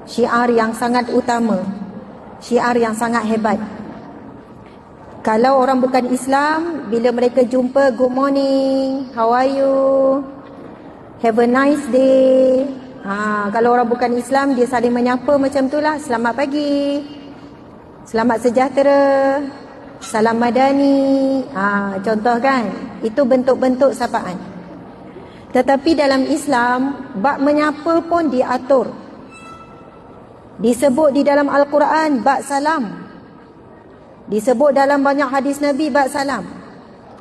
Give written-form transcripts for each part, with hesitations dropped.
Syiar yang sangat utama, syiar yang sangat hebat. Kalau orang bukan Islam, bila mereka jumpa, good morning, how are you, have a nice day. Kalau orang bukan Islam, dia saling menyapa macam itulah. Selamat pagi, selamat sejahtera, salam madani. Contoh kan, itu bentuk-bentuk sapaan. Tetapi dalam Islam, bab menyapa pun diatur. Disebut di dalam Al-Quran bab salam. Disebut dalam banyak hadis Nabi bab salam.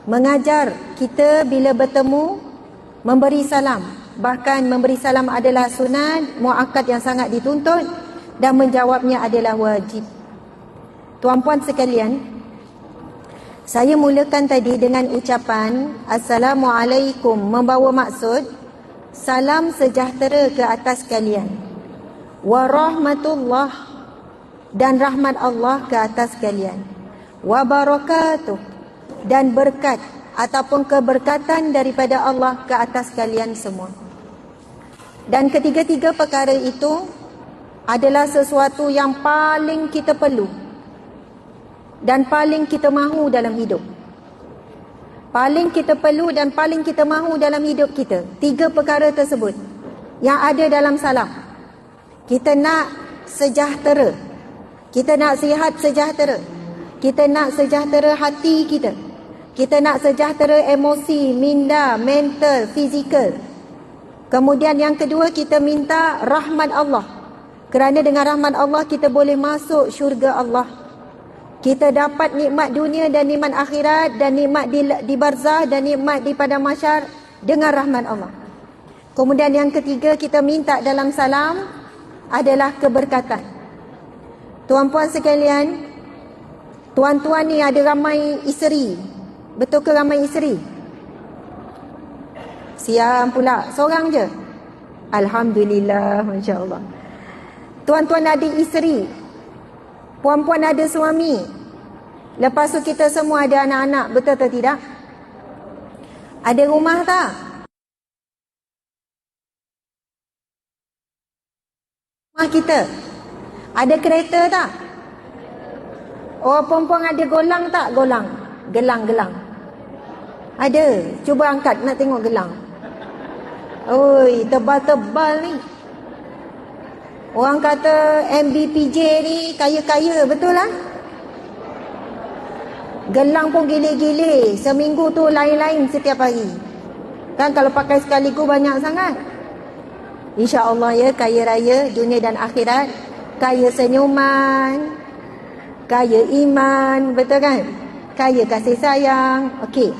Mengajar kita bila bertemu memberi salam. Bahkan memberi salam adalah sunat muakkad yang sangat dituntut, dan menjawabnya adalah wajib. Tuan-puan sekalian, saya mulakan tadi dengan ucapan Assalamualaikum, membawa maksud salam sejahtera ke atas kalian, warahmatullah, dan rahmat Allah ke atas kalian, wabarakatuh, dan berkat ataupun keberkatan daripada Allah ke atas kalian semua. Dan ketiga-tiga perkara itu adalah sesuatu yang paling kita perlu dan paling kita mahu dalam hidup. Paling kita perlu dan paling kita mahu dalam hidup kita. Tiga perkara tersebut yang ada dalam salam. Kita nak sejahtera, kita nak sihat sejahtera, kita nak sejahtera hati kita, kita nak sejahtera emosi, minda, mental, fizikal. Kemudian yang kedua, kita minta rahmat Allah. Kerana dengan rahmat Allah kita boleh masuk syurga Allah. Kita dapat nikmat dunia dan nikmat akhirat, dan nikmat di barzah, dan nikmat di padang mahsyar dengan rahmat Allah. Kemudian yang ketiga, kita minta dalam salam adalah keberkatan. Tuan-puan sekalian, tuan-tuan ni ada ramai isteri. Betul ke ramai isteri? Siang pula, seorang je? Alhamdulillah, Masya Allah. Tuan-tuan ada isteri, puan-puan ada suami. Lepas tu kita semua ada anak-anak, betul atau tidak? Ada rumah tak? Rumah kita. Ada kereta tak? Oh, perempuan ada golang tak? Golang. Gelang-gelang. Ada. Cuba angkat nak tengok gelang. Oi, tebal-tebal ni. Orang kata MBPJ ni kaya-kaya, betul lah? Gelang pun gile-gile. Seminggu tu lain-lain setiap hari. Kan kalau pakai sekaligus banyak sangat. InsyaAllah ya, kaya raya dunia dan akhirat. Kaya senyuman, kaya iman, betul kan? Kaya kasih sayang. Okey.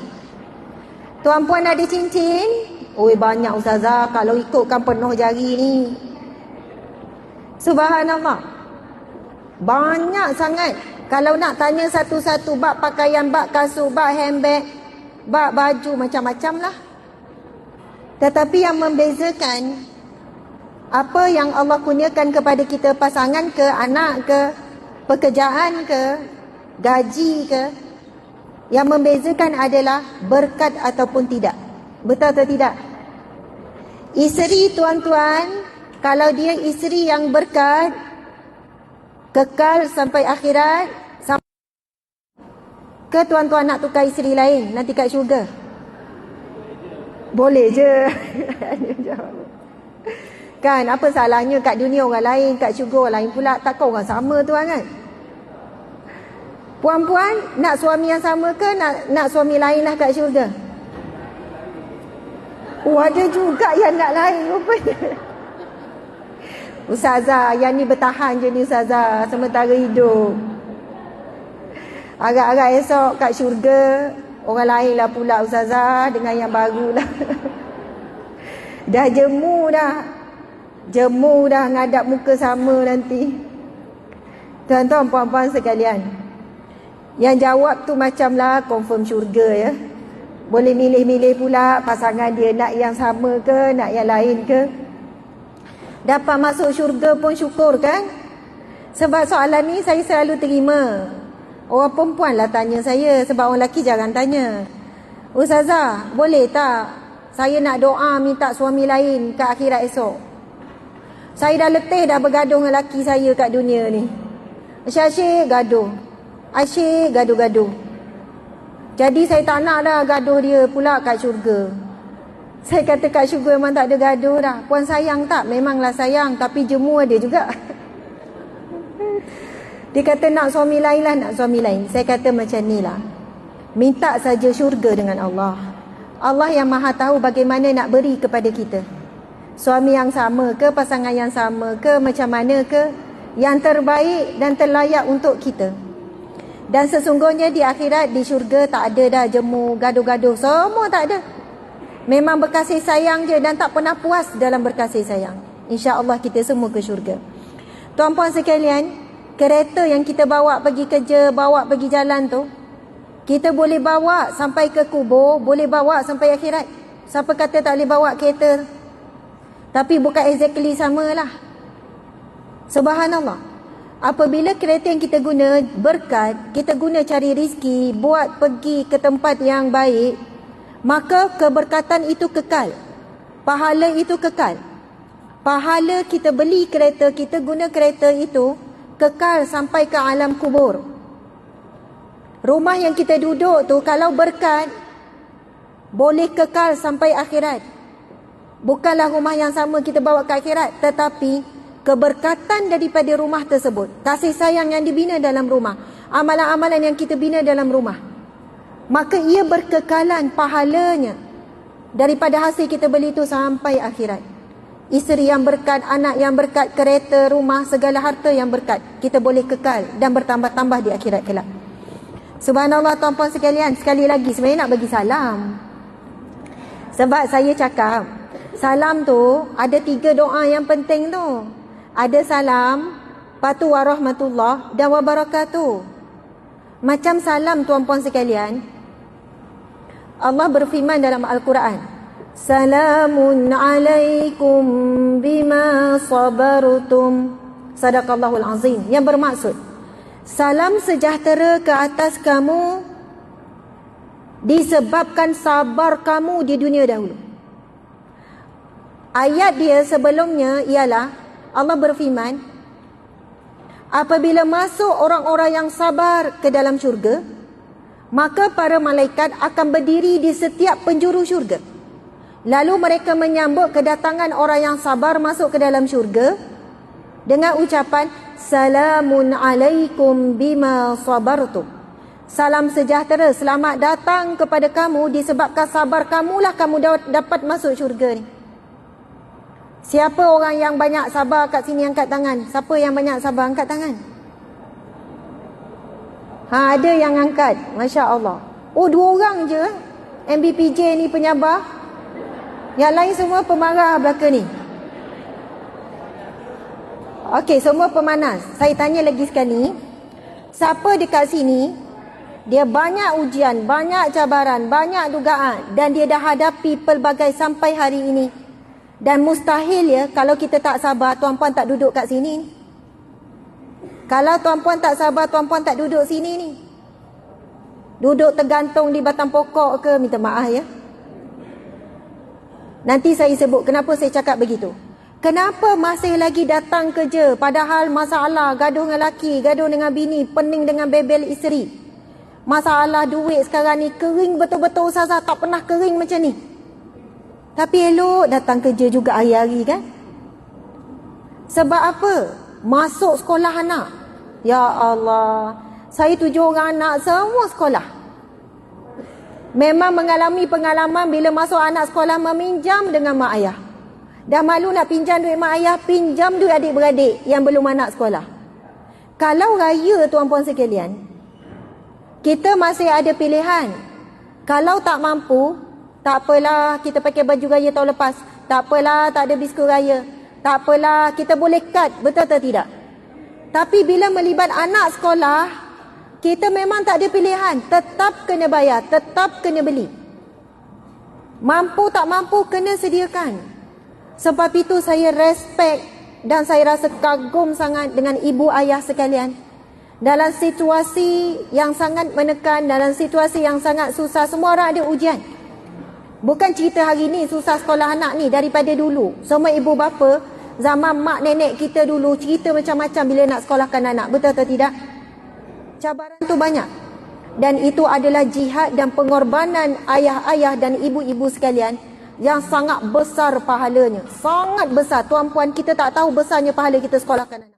Tuan-puan ada cincin? Oi, banyak ustazah, kalau ikutkan penuh jari ni. Subhanallah. Banyak sangat. Kalau nak tanya satu-satu, bab pakaian, bab kasut, bab handbag, bab baju, macam-macam lah. Tetapi yang membezakan, apa yang Allah kurniakan kepada kita, pasangan ke, anak ke, pekerjaan ke, gaji ke, yang membezakan adalah berkat ataupun tidak. Betul atau tidak? Isteri, tuan-tuan, kalau dia isteri yang berkat, kekal sampai akhirat, ke tuan-tuan nak tukar isteri lain nanti kat syurga? Boleh je. Kan, apa salahnya kat dunia orang lain, kat syurga orang lain pula? Takkan orang sama tuan kan? Puan-puan nak suami yang sama ke nak suami lain lah kat syurga? Oh, ada juga yang nak lain rupanya. Ustazah, yang ni bertahan je ni Ustazah sementara hidup. Agak-agak esok kat syurga orang lain lah pula Ustazah, dengan yang baru lah. Dah jemu dah ngadap muka sama nanti. Tuan-tuan, puan-puan sekalian, yang jawab tu macamlah confirm syurga ya. Boleh milih-milih pula pasangan dia, nak yang sama ke, nak yang lain ke. Dapat masuk syurga pun syukur kan? Sebab soalan ni saya selalu terima. Orang perempuan lah tanya saya, sebab orang lelaki jarang tanya. Ustazah, boleh tak saya nak doa minta suami lain ke akhirat esok? Saya dah letih dah bergaduh dengan lelaki saya kat dunia ni. Asyik-asyik gaduh. Asyik gaduh-gaduh. Jadi saya tak nak dah gaduh dia pula kat syurga. Saya kata kat syurga memang tak ada gaduh dah. Puan sayang tak? Memanglah sayang, tapi jemu ada juga. Dia kata nak suami lain lah, nak suami lain. Saya kata macam ni lah. Minta saja syurga dengan Allah. Allah yang maha tahu bagaimana nak beri kepada kita. Suami yang sama ke, pasangan yang sama ke, macam mana ke, yang terbaik dan terlayak untuk kita. Dan sesungguhnya di akhirat, di syurga tak ada dah jemu, gaduh-gaduh, semua tak ada. Memang berkasih sayang je dan tak pernah puas dalam berkasih sayang. InsyaAllah kita semua ke syurga. Tuan-puan sekalian, kereta yang kita bawa pergi kerja, bawa pergi jalan tu, kita boleh bawa sampai ke kubur, boleh bawa sampai akhirat. Siapa kata tak boleh bawa kereta? Tapi bukan exactly sama lah. Subhanallah. Apabila kereta yang kita guna berkat, kita guna cari rezeki, buat pergi ke tempat yang baik, maka keberkatan itu kekal. Pahala itu kekal. Pahala kita beli kereta, kita guna kereta itu kekal sampai ke alam kubur. Rumah yang kita duduk tu kalau berkat, boleh kekal sampai akhirat. Bukanlah rumah yang sama kita bawa ke akhirat, tetapi keberkatan daripada rumah tersebut, kasih sayang yang dibina dalam rumah, amalan-amalan yang kita bina dalam rumah, maka ia berkekalan pahalanya daripada hasil kita beli itu sampai akhirat. Isteri yang berkat, anak yang berkat, kereta, rumah, segala harta yang berkat, kita boleh kekal dan bertambah-tambah di akhirat kelak. Subhanallah tuan-puan sekalian, sekali lagi sebenarnya nak bagi salam. Sebab saya cakap salam tu ada 3 doa yang penting tu. Ada salam, patu warahmatullah dan wabarakatuh. Macam salam tuan-puan sekalian, Allah berfirman dalam Al-Quran, Salamun alaikum bima sabartum. Sadaqallahul azim. Yang bermaksud, salam sejahtera ke atas kamu disebabkan sabar kamu di dunia dahulu. Ayat dia sebelumnya ialah Allah berfirman, apabila masuk orang-orang yang sabar ke dalam syurga, maka para malaikat akan berdiri di setiap penjuru syurga. Lalu mereka menyambut kedatangan orang yang sabar masuk ke dalam syurga dengan ucapan, Salamun alaikum bima sabartum. Salam sejahtera, selamat datang kepada kamu disebabkan sabar kamulah kamu dapat masuk syurga ni. Siapa orang yang banyak sabar kat sini angkat tangan? Siapa yang banyak sabar angkat tangan? Ada yang angkat. Masya Allah. Oh, 2 orang je. MBPJ ni penyabar. Yang lain semua pemarah belaka ni. Okey, semua pemanas. Saya tanya lagi sekali. Siapa dekat sini, dia banyak ujian, banyak cabaran, banyak dugaan, dan dia dah hadapi pelbagai sampai hari ini. Dan mustahil ya, kalau kita tak sabar, tuan-puan tak duduk kat sini. Kalau tuan-puan tak sabar, tuan-puan tak duduk sini ni. Duduk tergantung di batang pokok ke, minta maaf ya. Nanti saya sebut kenapa saya cakap begitu. Kenapa masih lagi datang kerja, padahal masalah, gaduh dengan laki, gaduh dengan bini, pening dengan bebel isteri. Masalah duit sekarang ni kering betul-betul Ustazah, tak pernah kering macam ni. Tapi elok datang kerja juga hari-hari kan? Sebab apa? Masuk sekolah anak. Ya Allah, saya 7 orang anak, semua sekolah. Memang mengalami pengalaman bila masuk anak sekolah meminjam dengan mak ayah. Dah malu nak pinjam duit mak ayah, pinjam duit adik-beradik yang belum anak sekolah. Kalau raya tuan-puan sekalian, kita masih ada pilihan. Kalau tak mampu, tak apalah, kita pakai baju raya tahun lepas. Tak apalah, tak ada biskut raya. Tak apalah, kita boleh cut, betul atau tidak? Tapi bila melibat anak sekolah, kita memang tak ada pilihan. Tetap kena bayar, tetap kena beli. Mampu tak mampu, kena sediakan. Sebab itu saya respect dan saya rasa kagum sangat dengan ibu ayah sekalian. Dalam situasi yang sangat menekan, dalam situasi yang sangat susah, semua orang ada ujian. Bukan cerita hari ni susah sekolah anak ni, daripada dulu. Semua ibu bapa Zaman mak nenek kita dulu cerita macam-macam bila nak sekolahkan anak. Betul atau tidak? Cabaran tu banyak. Dan itu adalah jihad dan pengorbanan ayah-ayah dan ibu-ibu sekalian yang sangat besar pahalanya. Sangat besar. Tuan-puan, kita tak tahu besarnya pahala kita sekolahkan anak.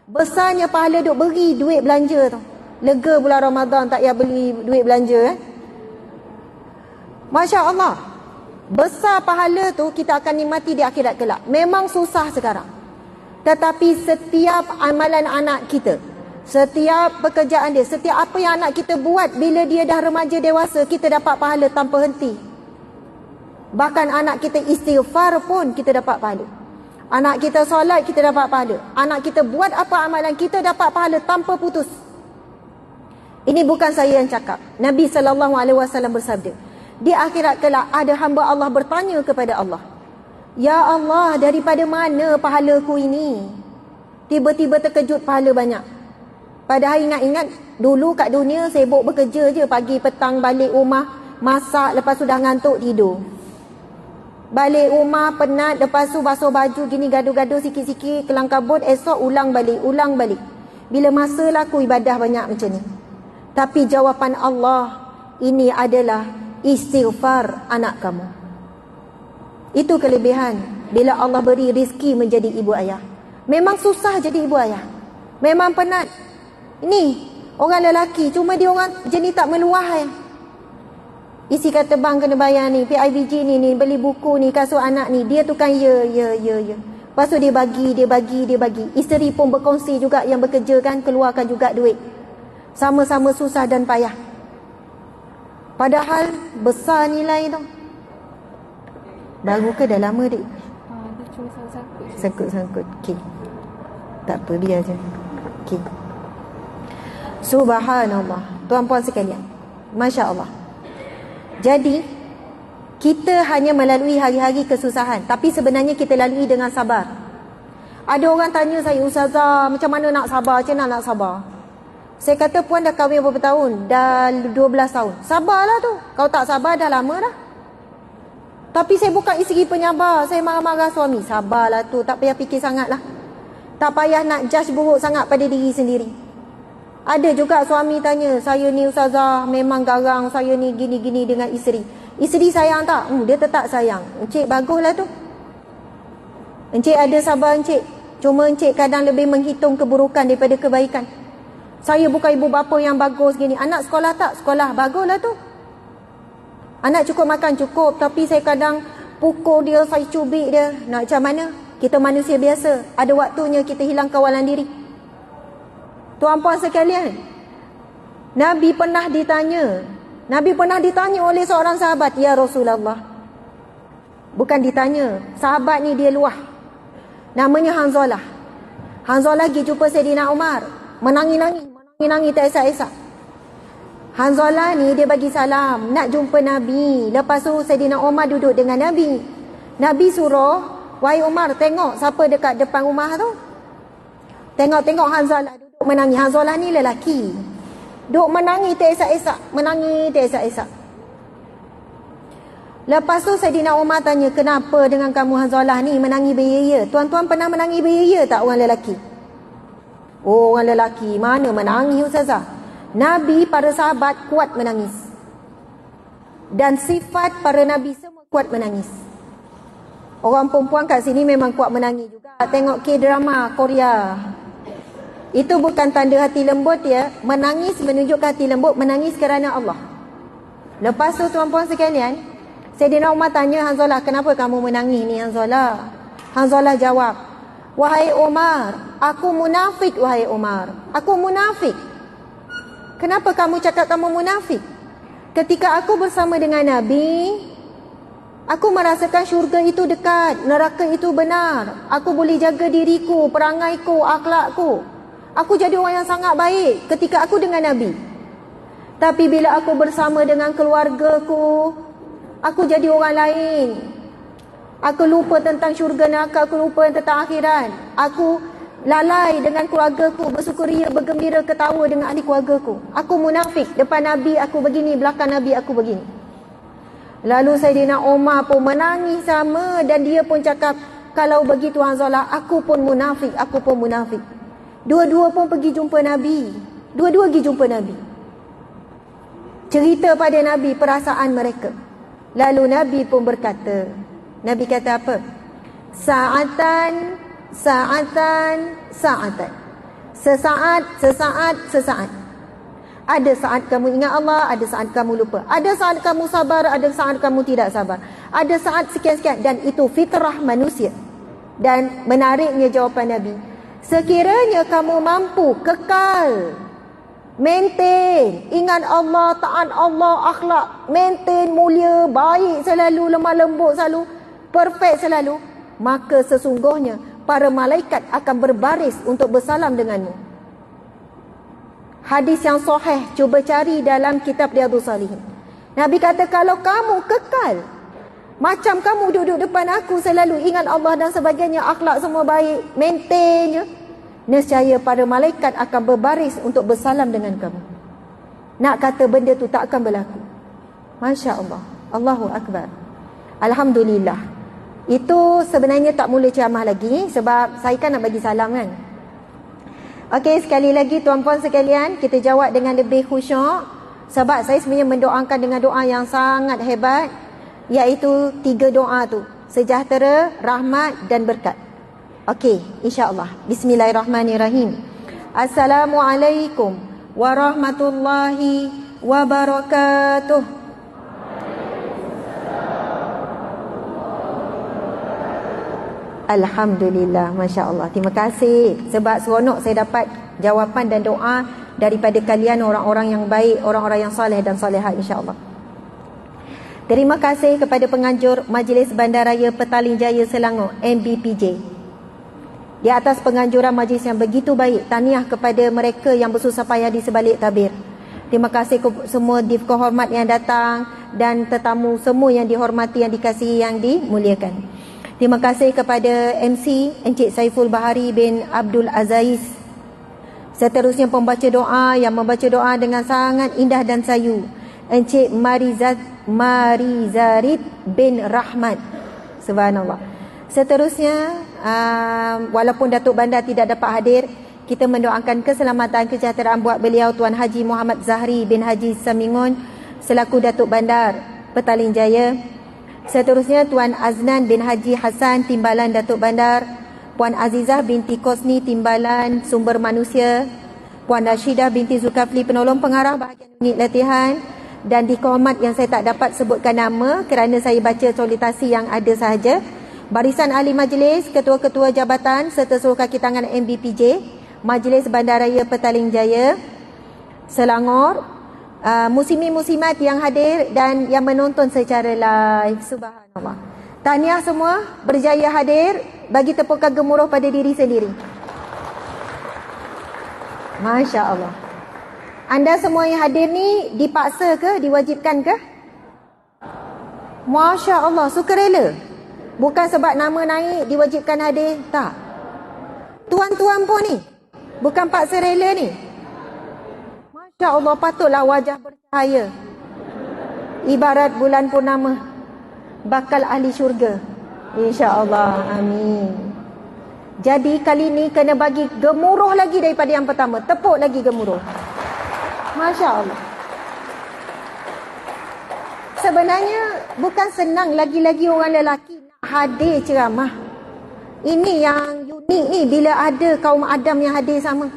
Besarnya pahala duk beri duit belanja tu. Lega bulan Ramadan tak payah beli duit belanja. Masya Allah. Besar pahala tu kita akan nikmati di akhirat kelak. Memang susah sekarang. Tetapi setiap amalan anak kita, setiap pekerjaan dia, setiap apa yang anak kita buat bila dia dah remaja dewasa, kita dapat pahala tanpa henti. Bahkan anak kita istighfar pun kita dapat pahala. Anak kita solat kita dapat pahala. Anak kita buat apa amalan kita dapat pahala tanpa putus. Ini bukan saya yang cakap. Nabi SAW bersabda, di akhirat kelak ada hamba Allah bertanya kepada Allah, ya Allah, daripada mana pahalaku ini? Tiba-tiba terkejut pahala banyak. Padahal ingat-ingat dulu kat dunia sibuk bekerja je, pagi petang balik rumah, masak, lepas tu dah ngantuk tidur. Balik rumah penat, lepas tu basuh baju gini, gaduh-gaduh sikit-sikit, kelang kabut, esok ulang balik. Bila masa laku ibadah banyak macam ni. Tapi jawapan Allah, ini adalah istighfar anak kamu. Itu kelebihan bila Allah beri rezeki menjadi ibu ayah. Memang susah jadi ibu ayah, memang penat. Ini orang lelaki, cuma dia orang jenis tak meluah. Isi kata bang kena bayar ni, PIBG ni, beli buku ni, kasut anak ni. Dia tu kan ya. Lepas tu dia bagi. Isteri pun berkongsi juga yang bekerja kan, keluarkan juga duit. Sama-sama susah dan payah. Padahal besar nilai tu. Baru ke dah lama dik? Dia cuma Sangkut. Okey. Tak apa, biar je. Okey. Subhanallah. Tuan-puan sekalian, Masya Allah. Jadi kita hanya melalui hari-hari kesusahan, tapi sebenarnya kita lalui dengan sabar. Ada orang tanya saya, Ustazah, macam mana nak sabar? Macam mana nak sabar? Saya kata, puan dah kahwin berapa tahun? Dah 12 tahun. Sabarlah tu. Kau tak sabar dah lama dah. Tapi saya bukan isteri penyabar. Saya marah-marah suami. Sabarlah tu. Tak payah fikir sangat lah. Tak payah nak judge buruk sangat pada diri sendiri. Ada juga suami tanya, saya ni Ustazah memang garang, saya ni gini-gini dengan isteri. Isteri sayang tak? Dia tetap sayang. Encik baguslah tu. Encik ada sabar encik. Cuma encik kadang lebih menghitung keburukan daripada kebaikan. Saya bukan ibu bapa yang bagus gini. Anak sekolah tak? Sekolah. Baguslah tu. Anak cukup makan cukup. Tapi saya kadang pukul dia, saya cubit dia. Nak macam mana? Kita manusia biasa. Ada waktunya kita hilang kawalan diri. Tuan-puan sekalian, Nabi pernah ditanya oleh seorang sahabat, ya Rasulullah. Bukan ditanya. Sahabat ni dia luah. Namanya Hanzalah. Hanzalah pergi jumpa Sayyidina Umar. Menangis tak esak-esak. Hanzalah ni dia bagi salam, nak jumpa Nabi. Lepas tu Sayyidina Umar duduk dengan Nabi. Nabi suruh, wahai Umar, tengok siapa dekat depan rumah tu. Tengok Hanzalah duduk menangis. Hanzalah ni lelaki, duduk menangis tak esak-esak. Lepas tu Sayyidina Umar tanya, kenapa dengan kamu Hanzalah ni menangis beria-ria? Tuan-tuan pernah menangis beria-ria tak orang lelaki? Oh, orang lelaki mana menangis Ustazah? Nabi, para sahabat kuat menangis. Dan sifat para Nabi semua kuat menangis. Orang perempuan kat sini memang kuat menangis juga. Tengok K-drama Korea. Itu bukan tanda hati lembut ya. Menangis menunjukkan hati lembut. Menangis kerana Allah. Lepas tu tuan-puan sekalian, Sayyidina Umar tanya Hanzalah, kenapa kamu menangis ni Hanzalah? Hanzalah jawab, wahai Umar, aku munafik wahai Umar. Aku munafik. Kenapa kamu cakap kamu munafik? Ketika aku bersama dengan Nabi, aku merasakan syurga itu dekat, neraka itu benar. Aku boleh jaga diriku, perangaiku, akhlakku. Aku jadi orang yang sangat baik ketika aku dengan Nabi. Tapi bila aku bersama dengan keluargaku, aku jadi orang lain. Aku lupa tentang syurga neraka, aku lupa tentang akhirat. Aku lalai dengan keluargaku, bersukaria, bergembira, ketawa dengan ahli keluargaku. Aku munafik. Depan Nabi aku begini, belakang Nabi aku begini. Lalu Sayyidina Umar pun menangis sama, dan dia pun cakap, Kalau begitu Tuan Zola, aku pun munafik. Dua-dua pun pergi jumpa Nabi. Dua-dua pergi jumpa Nabi. Cerita pada Nabi perasaan mereka. Lalu Nabi pun berkata, Nabi kata apa? Sa'atan. Sesaat. Ada saat kamu ingat Allah, ada saat kamu lupa. Ada saat kamu sabar, ada saat kamu tidak sabar. Ada saat sekian-sekian, dan itu fitrah manusia. Dan menariknya jawapan Nabi, sekiranya kamu mampu kekal, maintain, ingat Allah, taat Allah, akhlak, maintain, mulia, baik selalu, lemah lembut selalu, perfect selalu, maka sesungguhnya para malaikat akan berbaris untuk bersalam denganmu. Hadis yang sahih, cuba cari dalam kitab Riyadhus Shalihin. Nabi kata, kalau kamu kekal macam kamu duduk depan aku, selalu ingat Allah dan sebagainya, akhlak semua baik, maintain, nescaya para malaikat akan berbaris untuk bersalam dengan kamu. Nak kata benda tu tak akan berlaku. Masya Allah. Allahu Akbar. Alhamdulillah. Itu sebenarnya tak mula ceramah lagi, sebab saya kan nak bagi salam kan. Okey, sekali lagi tuan-puan sekalian, kita jawab dengan lebih khusyuk, sebab saya sebenarnya mendoakan dengan doa yang sangat hebat, iaitu 3 doa tu: sejahtera, rahmat dan berkat. Okey, insya-Allah. Bismillahirrahmanirrahim. Assalamualaikum warahmatullahi wabarakatuh. Alhamdulillah, Masya Allah. Terima kasih, sebab seronok saya dapat jawapan dan doa daripada kalian, orang-orang yang baik, orang-orang yang soleh dan solehat, insya-Allah. Terima kasih kepada penganjur Majlis Bandaraya Petaling Jaya Selangor, MBPJ. Di atas penganjuran majlis yang begitu baik, tahniah kepada mereka yang bersusah payah di sebalik tabir. Terima kasih kepada semua div kehormat yang datang dan tetamu semua yang dihormati, yang dikasihi, yang dimuliakan. Terima kasih kepada MC Encik Saiful Bahari bin Abdul Aziz. Seterusnya pembaca doa yang membaca doa dengan sangat indah dan sayu, Encik Marizarid bin Rahmat. Subhanallah. Seterusnya, walaupun Datuk Bandar tidak dapat hadir, kita mendoakan keselamatan kesejahteraan buat beliau, Tuan Haji Muhammad Zahri bin Haji Samingun selaku Datuk Bandar Petaling Jaya. Seterusnya, Tuan Aznan bin Haji Hassan Timbalan Datuk Bandar, Puan Azizah binti Kosni Timbalan Sumber Manusia, Puan Rashidah binti Zulkafli Penolong Pengarah Bahagian Unit Latihan, dan di kehormat yang saya tak dapat sebutkan nama kerana saya baca solidasi yang ada sahaja, barisan ahli majlis, ketua-ketua jabatan serta seluruh kaki tangan MBPJ, Majlis Bandaraya Petaling Jaya Selangor, muslimi-muslimat yang hadir dan yang menonton secara live. Subhanallah. Tahniah semua berjaya hadir. Bagi tepukan gemuruh pada diri sendiri. Masya Allah. Anda semua yang hadir ni dipaksa ke, diwajibkan ke? Masya Allah, sukarela. Bukan sebab nama naik diwajibkan hadir, tak. Tuan-tuan pun ni bukan paksa rela ni. Masya Allah, patutlah wajah bercahaya, ibarat bulan purnama, bakal ahli syurga, insya-Allah. Amin. Jadi kali ni kena bagi gemuruh lagi daripada yang pertama. Tepuk lagi gemuruh. Masya Allah. Sebenarnya bukan senang lagi-lagi orang lelaki nak hadir ceramah. Ini yang unik ni, bila ada kaum Adam yang hadir sama.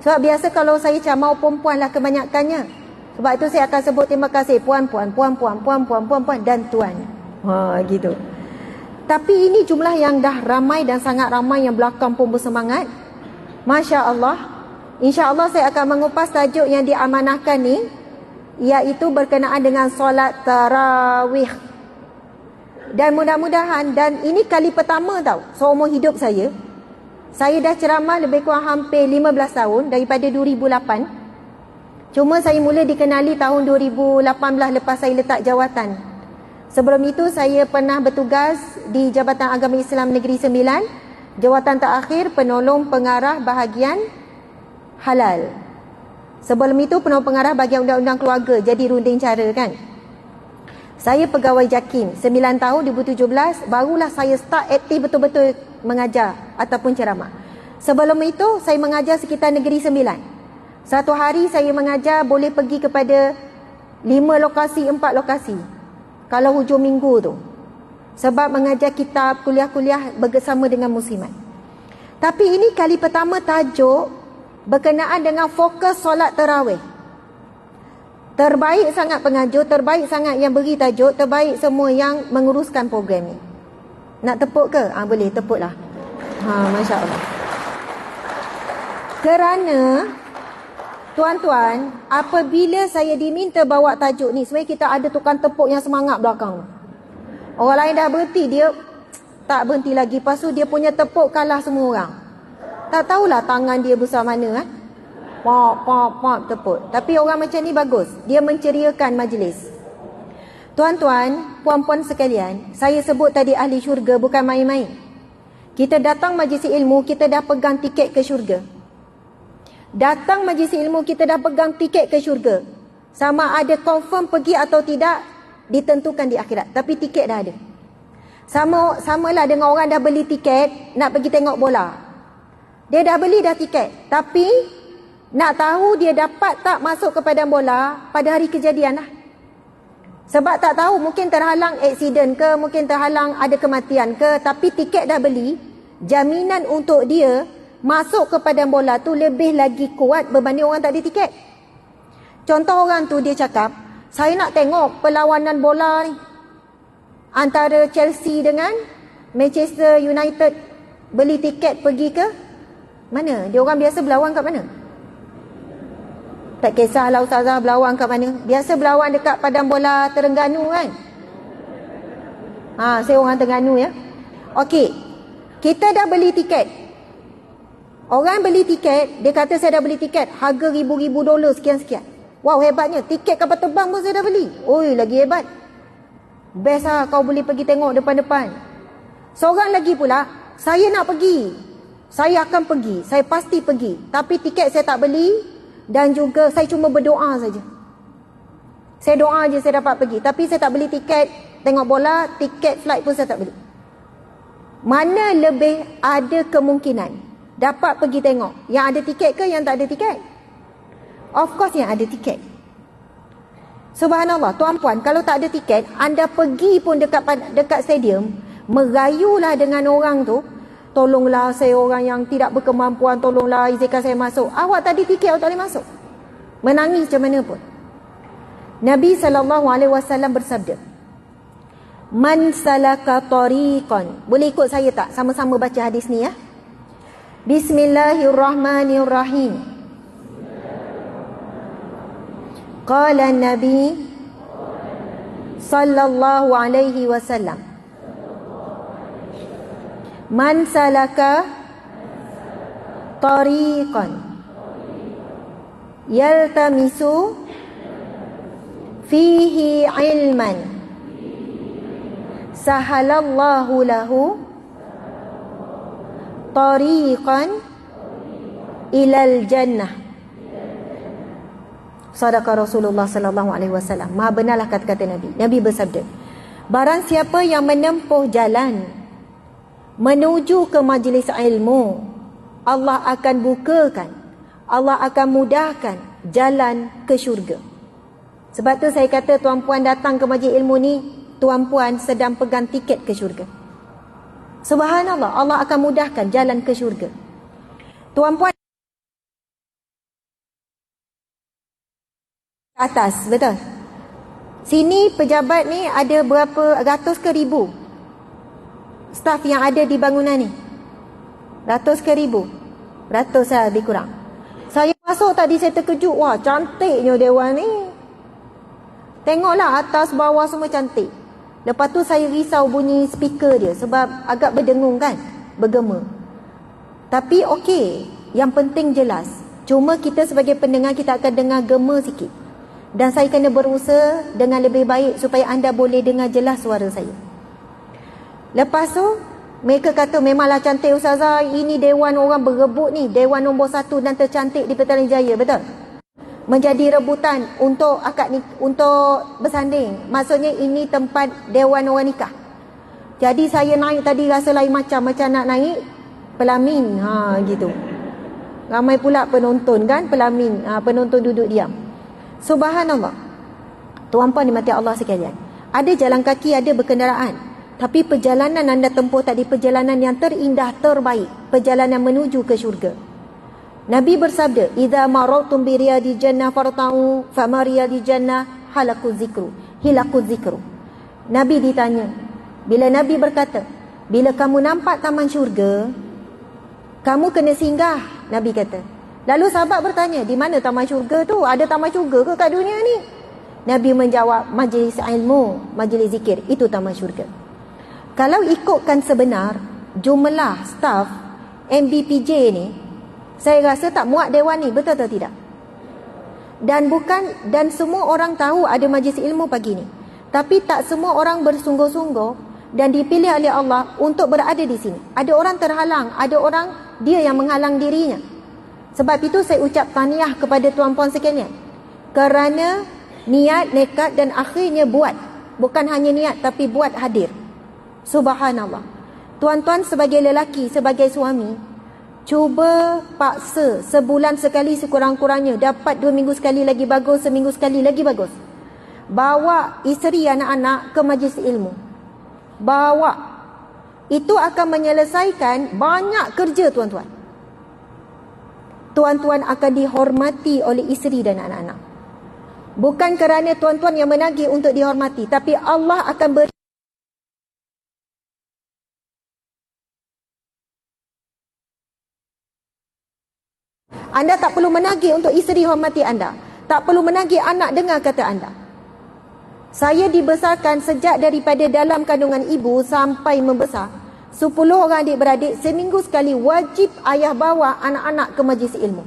Sebab biasa kalau saya ceramah perempuan lah kebanyakannya. Sebab itu saya akan sebut terima kasih puan-puan, puan-puan dan tuan. Gitu. Tapi ini jumlah yang dah ramai dan sangat ramai, yang belakang pun bersemangat. Masya Allah. Insya Allah saya akan mengupas tajuk yang diamanahkan ni, iaitu berkenaan dengan solat tarawih. Dan mudah-mudahan, dan ini kali pertama tau seumur hidup saya dah ceramah lebih kurang hampir 15 tahun, daripada 2008. Cuma saya mula dikenali tahun 2018 lepas saya letak jawatan. Sebelum itu saya pernah bertugas di Jabatan Agama Islam Negeri Sembilan, jawatan terakhir penolong pengarah bahagian halal. Sebelum itu penolong pengarah bahagian undang-undang keluarga, jadi runding cara kan. Saya pegawai JAKIM 9 tahun 2017, barulah saya start aktif betul-betul mengajar ataupun ceramah. Sebelum itu saya mengajar sekitar Negeri Sembilan. Satu hari saya mengajar boleh pergi kepada 5 lokasi, 4 lokasi kalau hujung minggu tu, sebab mengajar kitab, kuliah-kuliah bersama dengan muslimat. Tapi ini kali pertama tajuk berkenaan dengan fokus solat tarawih. Terbaik sangat pengajar, terbaik sangat yang beri tajuk, terbaik semua yang menguruskan program ni. Nak tepuk ke? Boleh, tepuklah. Masya Allah. Kerana tuan-tuan, apabila saya diminta bawa tajuk ni, sebenarnya kita ada tukang tepuk yang semangat belakang. Orang lain dah berhenti, dia tak berhenti lagi. Lepas tu dia punya tepuk kalah semua orang. Tak tahulah tangan dia besar mana kan. Pop, pop, pop, tepuk. Tapi orang macam ni bagus. Dia menceriakan majlis. Tuan-tuan, puan-puan sekalian, saya sebut tadi ahli syurga bukan main-main. Kita datang majlis ilmu, kita dah pegang tiket ke syurga. Datang majlis ilmu, kita dah pegang tiket ke syurga. Sama ada confirm pergi atau tidak, ditentukan di akhirat. Tapi tiket dah ada. Samalah dengan orang dah beli tiket nak pergi tengok bola. Dia dah beli dah tiket, tapi nak tahu dia dapat tak masuk ke padang bola pada hari kejadian lah. Sebab tak tahu, mungkin terhalang aksiden ke, mungkin terhalang ada kematian ke, tapi tiket dah beli, jaminan untuk dia masuk ke padang bola tu lebih lagi kuat berbanding orang tak ada tiket. Contoh orang tu dia cakap, saya nak tengok perlawanan bola ni antara Chelsea dengan Manchester United. Beli tiket pergi ke mana? Dia orang biasa berlawan kat mana? Tak kisahlah ustazah berlawan kat mana. Biasa berlawan dekat padang bola Terengganu kan. Saya orang Terengganu ya. Okey, kita dah beli tiket. Orang beli tiket, dia kata saya dah beli tiket, harga ribu-ribu dolar sekian-sekian. Wow, hebatnya, tiket kapal terbang pun saya dah beli. Oi, lagi hebat. Best lah kau boleh pergi tengok depan-depan. Seorang lagi pula, saya nak pergi, saya akan pergi, saya pasti pergi, tapi tiket saya tak beli. Dan juga saya cuma berdoa saja. Saya doa je saya dapat pergi, tapi saya tak beli tiket tengok bola, tiket flight pun saya tak beli. Mana lebih ada kemungkinan dapat pergi tengok? Yang ada tiket ke yang tak ada tiket? Of course yang ada tiket. Subhanallah, tuan-puan, kalau tak ada tiket, anda pergi pun dekat stadium, merayulah dengan orang tu, tolonglah saya orang yang tidak berkemampuan, tolonglah izinkan saya masuk. Awak tadi tiket, awak tak boleh masuk. Menangis macam mana pun. Nabi SAW bersabda, Man salaka tariqan. Boleh ikut saya tak? Sama-sama baca hadis ni ya. Bismillahirrahmanirrahim. Qala Nabi sallallahu alaihi wasallam, Man salaka tariqan yaltamisu fihi ilman sahalallahu lahu tariqan ilal jannah. Sadaqa Rasulullah sallallahu alaihi wasallam. Maha benarlah kata-kata Nabi. Nabi bersabda, barang siapa yang menempuh jalan menuju ke majlis ilmu, Allah akan bukakan, Allah akan mudahkan jalan ke syurga. Sebab tu saya kata tuan-puan datang ke majlis ilmu ni, tuan-puan sedang pegang tiket ke syurga. Subhanallah, Allah akan mudahkan jalan ke syurga. Tuan-puan atas, betul. Sini pejabat ni ada berapa ratus ke ribu staf yang ada di bangunan ni? Ratus ke ribu? Ratus lah lebih kurang. Saya masuk tadi saya terkejut. Wah, cantiknya dewan ni. Tengoklah atas bawah semua cantik. Lepas tu saya risau bunyi speaker dia sebab agak berdengung kan, bergema. Tapi okey, yang penting jelas. Cuma kita sebagai pendengar kita akan dengar gema sikit. Dan saya kena berusaha dengan lebih baik supaya anda boleh dengar jelas suara saya. Lepas tu, mereka kata memanglah cantik ustazah, ini dewan orang berebut ni, dewan nombor 1 dan tercantik di Petaling Jaya, betul? menjadi rebutan untuk untuk bersanding. Maksudnya ini tempat dewan orang nikah. Jadi saya naik tadi rasa lain macam nak naik pelamin, gitu. Ramai pula penonton kan, pelamin, penonton duduk diam. Subhanallah. Tuan-puan dimati Allah sekalian. Ada jalan kaki, ada berkenderaan. Tapi perjalanan anda tempuh tadi perjalanan yang terindah, terbaik, perjalanan menuju ke syurga. Nabi bersabda, "Idza marartum bi riyadil jannah farta'u, fama riyadil jannah hilaku zikru." Nabi ditanya, bila Nabi berkata, bila kamu nampak taman syurga, kamu kena singgah, Nabi kata. Lalu sahabat bertanya, di mana taman syurga tu? Ada taman syurga ke kat dunia ni? Nabi menjawab, majlis ilmu, majlis zikir, itu taman syurga. Kalau ikutkan sebenar jumlah staf MBPJ ni, saya rasa tak muat dewan ni, betul atau tidak? Dan semua orang tahu ada majlis ilmu pagi ni. Tapi tak semua orang bersungguh-sungguh dan dipilih oleh Allah untuk berada di sini. Ada orang terhalang, ada orang dia yang menghalang dirinya. Sebab itu saya ucap tahniah kepada tuan-puan sekalian. Kerana niat, nekat dan akhirnya buat. Bukan hanya niat tapi buat hadir. Subhanallah. Tuan-tuan sebagai lelaki, sebagai suami, cuba paksa sebulan sekali sekurang-kurangnya. Dapat 2 minggu sekali lagi bagus, seminggu sekali lagi bagus. Bawa isteri anak-anak ke majlis ilmu. Bawa. Itu akan menyelesaikan banyak kerja tuan-tuan. Tuan-tuan akan dihormati oleh isteri dan anak-anak. Bukan kerana tuan-tuan yang menagih untuk dihormati, tapi Allah akan beri. Anda tak perlu menagih untuk isteri hormati anda. Tak perlu menagih anak dengar kata anda. Saya dibesarkan sejak daripada dalam kandungan ibu sampai membesar. 10 orang adik-beradik, seminggu sekali wajib ayah bawa anak-anak ke majlis ilmu.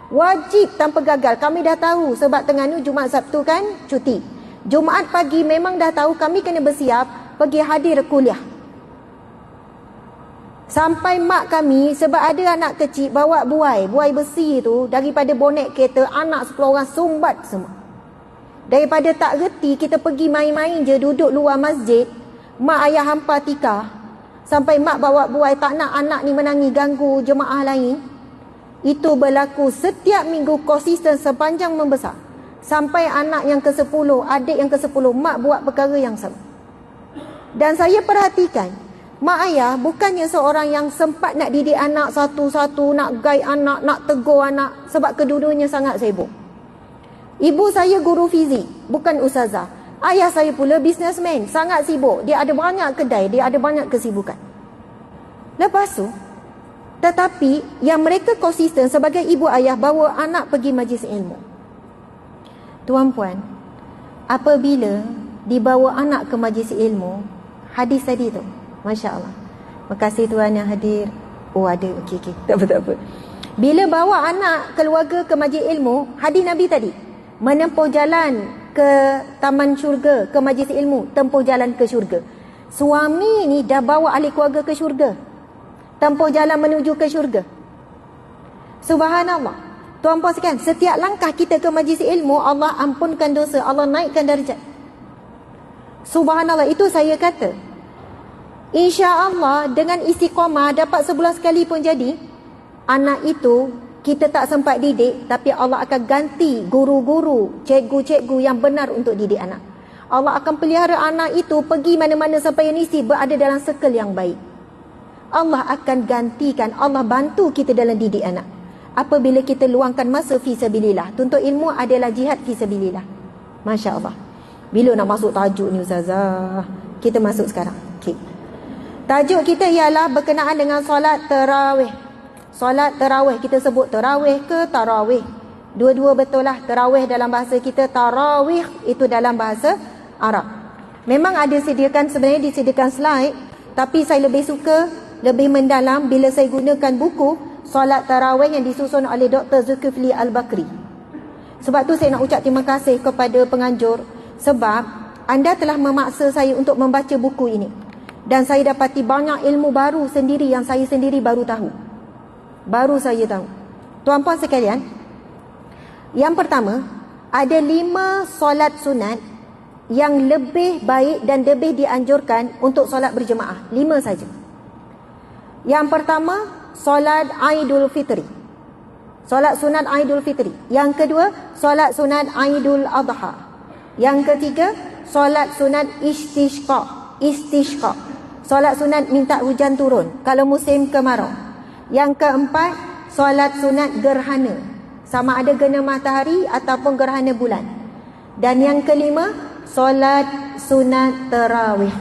Wajib tanpa gagal. Kami dah tahu sebab Terengganu Jumaat Sabtu kan cuti. Jumaat pagi memang dah tahu kami kena bersiap pergi hadir kuliah. Sampai mak kami, sebab ada anak kecil bawa buai besi tu daripada bonet kereta, anak 10 orang sumbat semua. Daripada tak reti, kita pergi main-main je duduk luar masjid, mak ayah hampa tikar. Sampai mak bawa buai, tak nak anak ni menangis ganggu jemaah lain. Itu berlaku setiap minggu konsisten sepanjang membesar. Sampai anak yang ke-10, adik yang ke-10, mak buat perkara yang sama. Dan saya perhatikan, mak ayah bukannya seorang yang sempat nak didik anak satu-satu, nak guide anak, nak tegur anak, sebab kedua-duanya sangat sibuk. Ibu saya guru fizik, bukan ustazah. Ayah saya pula businessman, sangat sibuk. Dia ada banyak kedai, dia ada banyak kesibukan. Lepas tu, tetapi yang mereka konsisten sebagai ibu ayah bawa anak pergi majlis ilmu. Tuan-puan, apabila dibawa anak ke majlis ilmu, hadis tadi tu, Masya Allah. Makasih tuan yang hadir. Oh ada, okey. Tak apa. Bila bawa anak keluarga ke majlis ilmu, hadis Nabi tadi, menempuh jalan ke taman syurga, ke majlis ilmu, tempuh jalan ke syurga. Suami ni dah bawa ahli keluarga ke syurga, tempuh jalan menuju ke syurga. Subhanallah. Tuan-puan sekalian, setiap langkah kita ke majlis ilmu, Allah ampunkan dosa, Allah naikkan darjat. Subhanallah, itu saya kata, insya-Allah dengan istiqamah dapat sebulan sekali pun jadi, anak itu kita tak sempat didik, tapi Allah akan ganti guru-guru, cikgu-cikgu yang benar untuk didik anak. Allah akan pelihara anak itu pergi mana-mana sampai universiti, berada dalam circle yang baik. Allah akan gantikan, Allah bantu kita dalam didik anak. Apabila kita luangkan masa fisabilillah. Tuntut ilmu adalah jihad fisabilillah. Masya Allah. Bila nak masuk tajuk ni ustazah? Kita masuk sekarang. Okay. Tajuk kita ialah berkenaan dengan solat tarawih. Solat tarawih, kita sebut tarawih ke tarawih. Dua-dua betul lah. Tarawih dalam bahasa kita, tarawih itu dalam bahasa Arab. Memang ada sebenarnya disediakan slide, tapi saya lebih suka, lebih mendalam bila saya gunakan buku Solat Tarawih yang disusun oleh Dr. Zulkifli Al-Bakri. Sebab tu saya nak ucap terima kasih kepada penganjur, sebab anda telah memaksa saya untuk membaca buku ini. Dan saya dapati banyak ilmu baru sendiri yang saya sendiri baru tahu. Baru saya tahu. Tuan-puan sekalian, Yang pertama, ada 5 solat sunat yang lebih baik dan lebih dianjurkan untuk solat berjemaah. 5 saja. Yang pertama, solat Aidul Fitri. Solat sunat Aidul Fitri. Yang kedua, solat sunat Aidul Adha. Yang ketiga, solat sunat istisqa. Solat sunat minta hujan turun kalau musim kemarau. Yang keempat, solat sunat gerhana, sama ada gerhana matahari ataupun gerhana bulan. Dan yang kelima, solat sunat tarawih.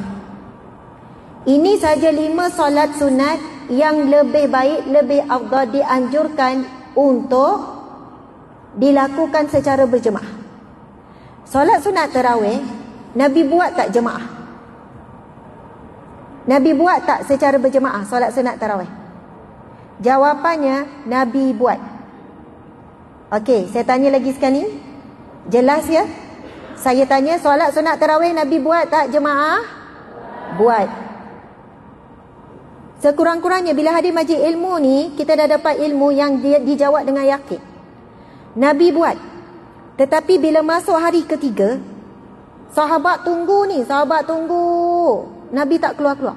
Ini saja 5 solat sunat yang lebih baik, lebih afdal, dianjurkan untuk dilakukan secara berjemaah. Solat sunat tarawih, Nabi buat tak jemaah? Nabi buat tak secara berjemaah solat sunat tarawih? Jawapannya, Nabi buat. Okey, saya tanya lagi sekali. Jelas ya? Saya tanya, solat sunat tarawih Nabi buat tak jemaah? Buat. Sekurang-kurangnya bila hadir majlis ilmu ni, kita dah dapat ilmu yang dijawab dengan yakin. Nabi buat. Tetapi bila masuk hari ketiga, sahabat tunggu. Nabi tak keluar-keluar.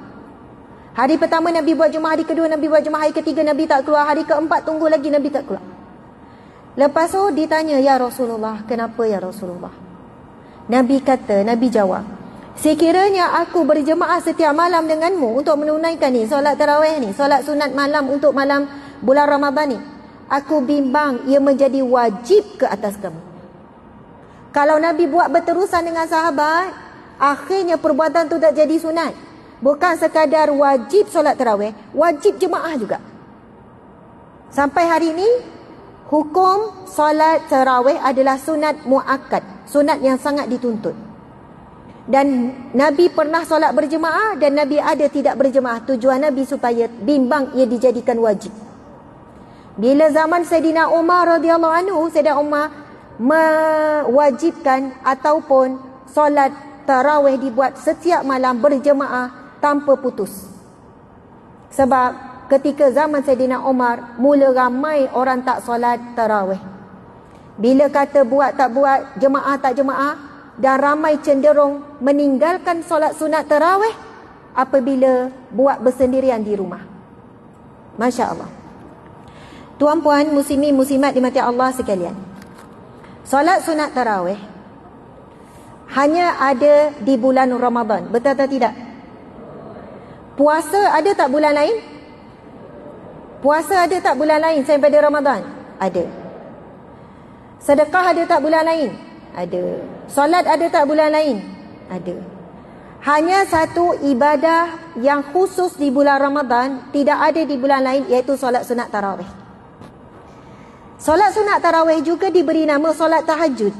Hari pertama Nabi buat jemaah, hari kedua Nabi buat jemaah, hari ketiga Nabi tak keluar, hari keempat tunggu lagi Nabi tak keluar. Lepas tu ditanya, ya Rasulullah, kenapa ya Rasulullah? Nabi kata, Nabi jawab, sekiranya aku berjemaah setiap malam denganmu untuk menunaikan ni solat tarawih ni, solat sunat malam untuk malam bulan Ramadan ni, aku bimbang ia menjadi wajib ke atas kamu. Kalau Nabi buat berterusan dengan sahabat, akhirnya perbuatan tu tak jadi sunat. Bukan sekadar wajib solat tarawih, wajib jemaah juga. Sampai hari ini, hukum solat tarawih adalah sunat muakkad, sunat yang sangat dituntut. Dan Nabi pernah solat berjemaah dan Nabi ada tidak berjemaah. Tujuan Nabi supaya bimbang ia dijadikan wajib. Bila zaman Sayyidina Umar radhiyallahu anhu, Sayyidina Umar mewajibkan ataupun solat tarawih dibuat setiap malam berjemaah tanpa putus. Sebab ketika zaman Sayyidina Umar, mula ramai orang tak solat tarawih. Bila kata buat tak buat, jemaah tak jemaah, dan ramai cenderung meninggalkan solat sunat tarawih apabila buat bersendirian di rumah. Masya Allah. Tuan-puan, muslimin, muslimat dimati Allah sekalian, solat sunat tarawih hanya ada di bulan Ramadan. Betul atau tidak? Puasa ada tak bulan lain? Puasa ada tak bulan lain selain pada Ramadan? Ada. Sedekah ada tak bulan lain? Ada. Solat ada tak bulan lain? Ada. Hanya satu ibadah yang khusus di bulan Ramadan, tidak ada di bulan lain, iaitu solat sunat tarawih. Solat sunat tarawih juga diberi nama solat tahajud.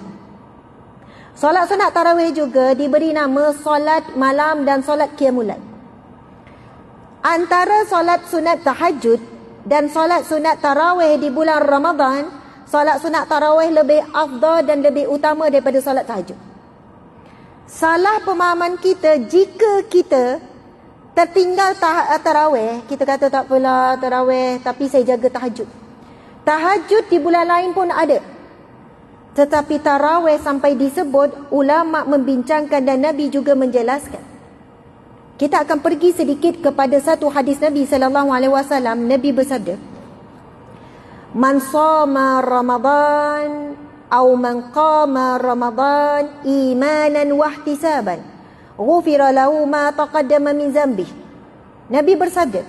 Solat sunat tarawih juga diberi nama solat malam dan solat qiyamul lail. Antara solat sunat tahajud dan solat sunat tarawih di bulan Ramadan, solat sunat tarawih lebih afdal dan lebih utama daripada solat tahajud. Salah pemahaman kita jika kita tertinggal tarawih, kita kata tak apalah tarawih tapi saya jaga tahajud. Tahajud di bulan lain pun ada. Tetapi tarawih sampai disebut, ulama membincangkan dan Nabi juga menjelaskan. Kita akan pergi sedikit kepada satu hadis Nabi SAW. Nabi bersabda, man shoma Ramadan atau man qama Ramadan imanan wahtisaban ghufira lahu ma taqaddama min zambih. Nabi bersabda,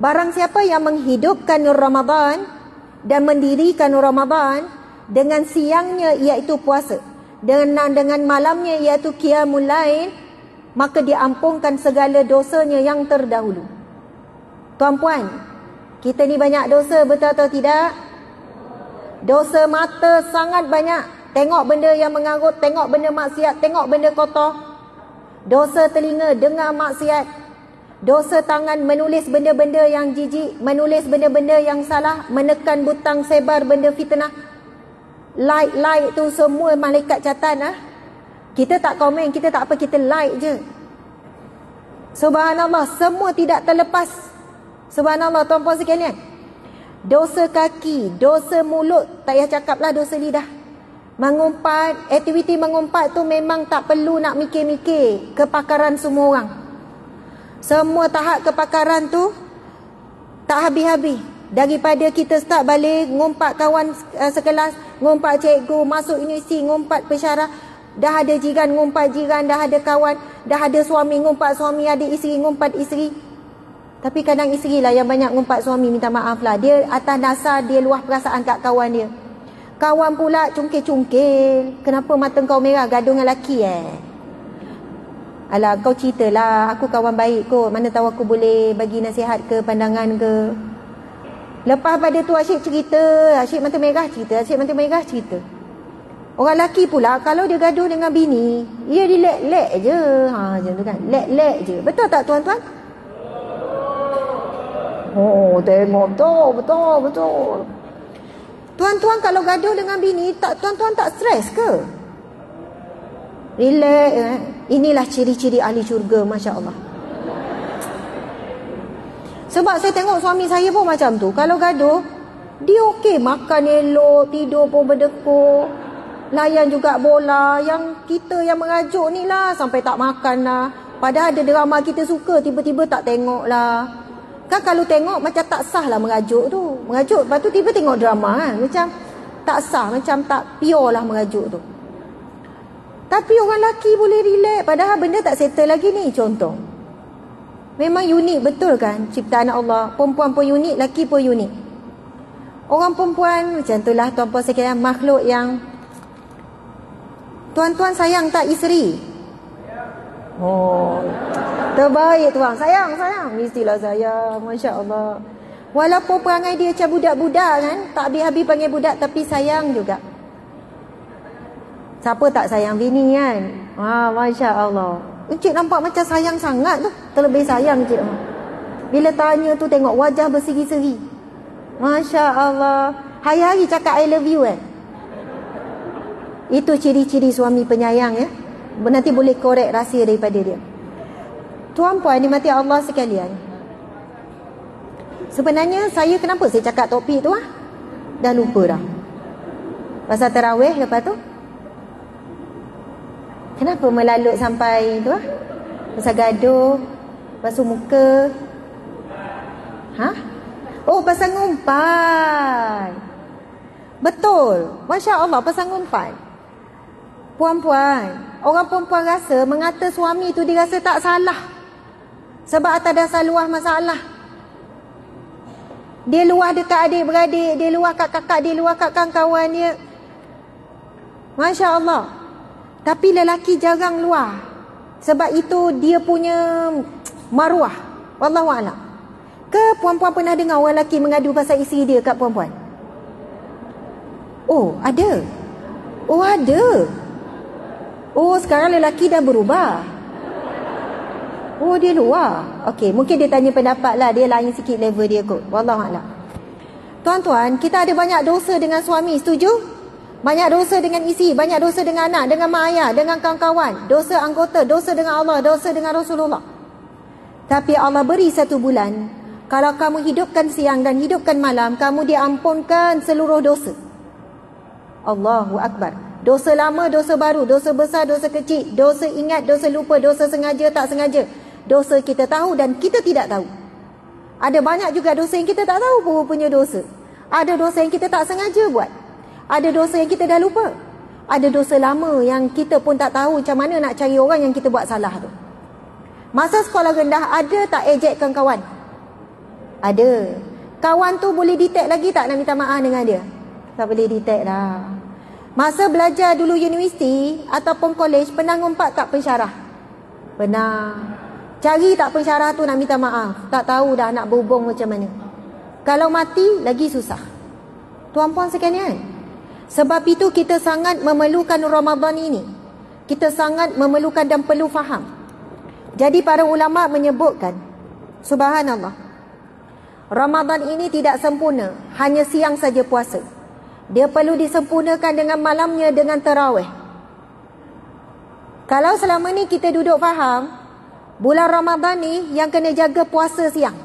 barang siapa yang menghidupkan Ramadan dan mendirikan Ramadan dengan siangnya iaitu puasa, dengan malamnya iaitu qiyamul lail, maka diampunkan segala dosanya yang terdahulu. Tuan-puan, kita ni banyak dosa, betul atau tidak? Dosa mata sangat banyak. Tengok benda yang mengarut, tengok benda maksiat, tengok benda kotor. Dosa telinga, dengar maksiat. Dosa tangan, menulis benda-benda yang jijik, menulis benda-benda yang salah, menekan butang sebar benda fitnah. Like tu semua malaikat catat. Kita tak komen, kita tak apa, kita like je. Subhanallah, semua tidak terlepas. Subhanallah, tuan-puan sekalian. dosa kaki, dosa mulut, tak payah cakap lah dosa lidah. Mengumpat, aktiviti mengumpat tu memang tak perlu nak mikir-mikir kepakaran semua orang. Semua tahap kepakaran tu tak habis-habis. Daripada kita start balik, ngumpat kawan sekelas, ngumpat cikgu, masuk universiti, ngumpat pensyarah, dah ada jiran, ngumpat jiran, dah ada kawan, dah ada suami, ngumpat suami, ada isteri, ngumpat isteri. Tapi kadang isteri lah yang banyak ngumpat suami, minta maaf lah. Dia atas dasar dia luah perasaan kat kawan dia. Kawan pula cungkil-cungkil. Kenapa mata kau merah, gaduh dengan lelaki Alah, kau ceritalah, aku kawan baik kot, mana tahu aku boleh bagi nasihat ke, pandangan ke. Lepas pada tu asyik cerita, asyik mata merah cerita, asyik mata merah cerita. Orang lelaki pula, kalau dia gaduh dengan bini, dia dilek-lek je. Macam tu kan, lek-lek je. Betul tak tuan-tuan? Oh, tengok, betul. Tuan-tuan kalau gaduh dengan bini, tuan-tuan tak stres ke? Relax. Inilah ciri-ciri ahli syurga, Masya Allah. Sebab saya tengok suami saya pun macam tu. Kalau gaduh, dia okey, makan elok, tidur pun berdekor, layan juga bola. Yang kita yang merajuk ni lah, sampai tak makan lah. Padahal ada drama kita suka, tiba-tiba tak tengok lah. Kan kalau tengok macam tak sah lah merajuk tu. Merajuk, lepas tu tiba tengok drama kan. Macam tak sah, macam tak pure lah merajuk tu. Tapi orang lelaki boleh relax, padahal benda tak settle lagi ni. Contoh, memang unik betul kan ciptaan Allah. Perempuan pun unik, lelaki pun unik. Orang perempuan macam tu lah tuan-puan sekalian, makhluk yang tuan-tuan sayang tak isteri? Oh, terbaik tuan. Sayang. Mestilah sayang. Masya Allah. Walaupun perangai dia macam budak-budak kan, tak habis-habis panggil budak, tapi sayang juga. Siapa tak sayang bini kan? Masya Allah. Encik nampak macam sayang sangat tu. Terlebih sayang encik. Bila tanya tu tengok wajah berseri-seri. Masya Allah. Hari-hari cakap I love you Itu ciri-ciri suami penyayang ya. Nanti boleh korek rahsia daripada dia. Tuan-puan dimati Allah sekalian, sebenarnya saya kenapa saya cakap topik tu dah lupa dah. Pasal tarawih lepas tu. Kenapa melalut sampai tu pasal gaduh, basuh muka. Oh, pasal ngumpat. Betul. Masya Allah, pasal ngumpat. Puan-puan, orang perempuan rasa mengata suami tu dia rasa tak salah. Sebab atas dasar luah masalah. Dia luah dekat adik-beradik, dia luah kat kakak, dia luah kat kawan-kawan dia. Masya Allah. Tapi lelaki jarang luah. Sebab itu dia punya maruah. Wallahualam. Ke puan-puan pernah dengar orang lelaki mengadu pasal isteri dia kat perempuan? Oh, ada. Oh, sekarang lelaki dah berubah. Oh, dia luar. Okey, mungkin dia tanya pendapat lah. Dia lain sikit level dia kot. Wallahualam. Tuan-tuan, kita ada banyak dosa dengan suami. Setuju? Banyak dosa dengan isteri, banyak dosa dengan anak, dengan mak ayah, dengan kawan-kawan. Dosa anggota, dosa dengan Allah, dosa dengan Rasulullah. Tapi Allah beri satu bulan. Kalau kamu hidupkan siang dan hidupkan malam, kamu diampunkan seluruh dosa. Allahu Akbar. Dosa lama, dosa baru, dosa besar, dosa kecil, dosa ingat, dosa lupa, dosa sengaja, tak sengaja. Dosa kita tahu dan kita tidak tahu. Ada banyak juga dosa yang kita tak tahu pun punya dosa. Ada dosa yang kita tak sengaja buat. Ada dosa yang kita dah lupa. Ada dosa lama yang kita pun tak tahu macam mana nak cari orang yang kita buat salah tu. Masa sekolah rendah, ada tak ejekkan kawan? Ada. Kawan tu boleh detect lagi tak nak minta maaf dengan dia? Tak boleh detect lah. Masa belajar dulu universiti ataupun kolej, pernah ngumpat tak pensyarah? Pernah. Cari tak pensyarah tu nak minta maaf? Tak tahu dah nak berhubung macam mana. Kalau mati, lagi susah. Tuan-puan sekalian, sebab itu kita sangat memerlukan Ramadan ini. Kita sangat memerlukan dan perlu faham. Jadi para ulama menyebutkan, subhanallah, Ramadan ini tidak sempurna, hanya siang saja puasa. Dia perlu disempurnakan dengan malamnya, dengan tarawih. Kalau selama ni kita duduk faham, bulan Ramadan ni yang kena jaga puasa siang.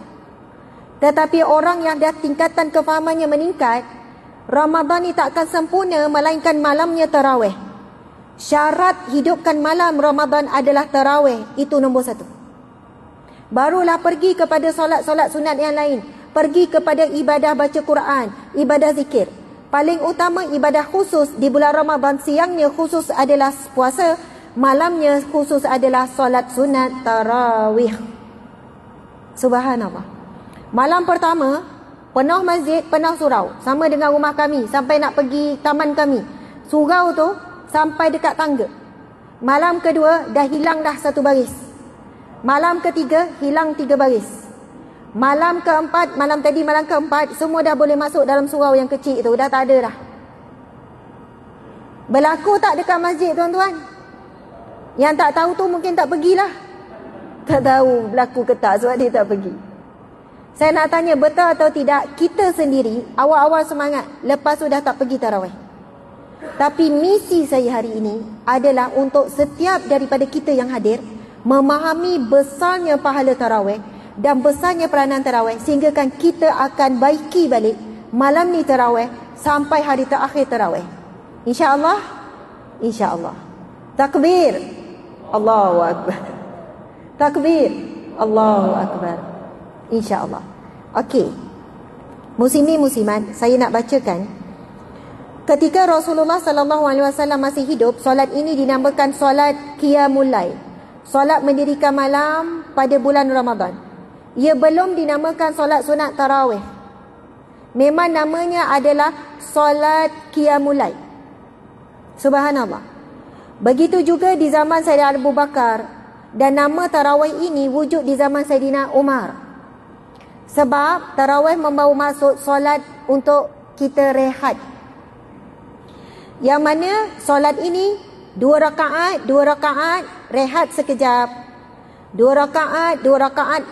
Tetapi orang yang dah tingkatan kefahamannya meningkat, Ramadan ni tak akan sempurna melainkan malamnya tarawih. Syarat hidupkan malam Ramadan adalah tarawih. Itu nombor satu. Barulah pergi kepada solat-solat sunat yang lain. Pergi kepada ibadah baca Quran, ibadah zikir. Paling utama ibadah khusus di bulan Ramadan, siangnya khusus adalah puasa, malamnya khusus adalah solat sunat tarawih. Subhanallah. Malam pertama, penuh masjid, penuh surau. Sama dengan rumah kami, sampai nak pergi taman kami. Surau tu sampai dekat tangga. Malam kedua, dah hilang dah satu baris. Malam ketiga, hilang 3 baris. Malam keempat, malam keempat, semua dah boleh masuk dalam surau yang kecil tu. Dah tak ada dah. Berlaku tak dekat masjid, tuan-tuan? Yang tak tahu tu mungkin tak pergilah. Tak tahu berlaku ke tak, sebab dia tak pergi. Saya nak tanya, betul atau tidak, kita sendiri awal-awal semangat, lepas tu dah tak pergi tarawih. Tapi misi saya hari ini adalah untuk setiap daripada kita yang hadir memahami besarnya pahala tarawih dan besarnya peranan tarawih, sehingga kan kita akan baiki balik malam ni tarawih sampai hari terakhir tarawih. InsyaAllah. InsyaAllah. Takbir. Allahu Akbar. Takbir. Allahu Akbar. InsyaAllah. Okey. Muslimin muslimat, saya nak bacakan. Ketika Rasulullah SAW masih hidup, solat ini dinamakan solat Qiyamul Lail. Solat mendirikan malam pada bulan Ramadan. Ia belum dinamakan solat sunat tarawih. Memang namanya adalah solat Qiyamul Lail. Subhanallah. Begitu juga di zaman Sayyidina Abu Bakar, dan nama tarawih ini wujud di zaman Sayyidina Umar. Sebab tarawih membawa maksud solat untuk kita rehat. Yang mana solat ini 2 rakaat, rehat sekejap. 2 rakaat,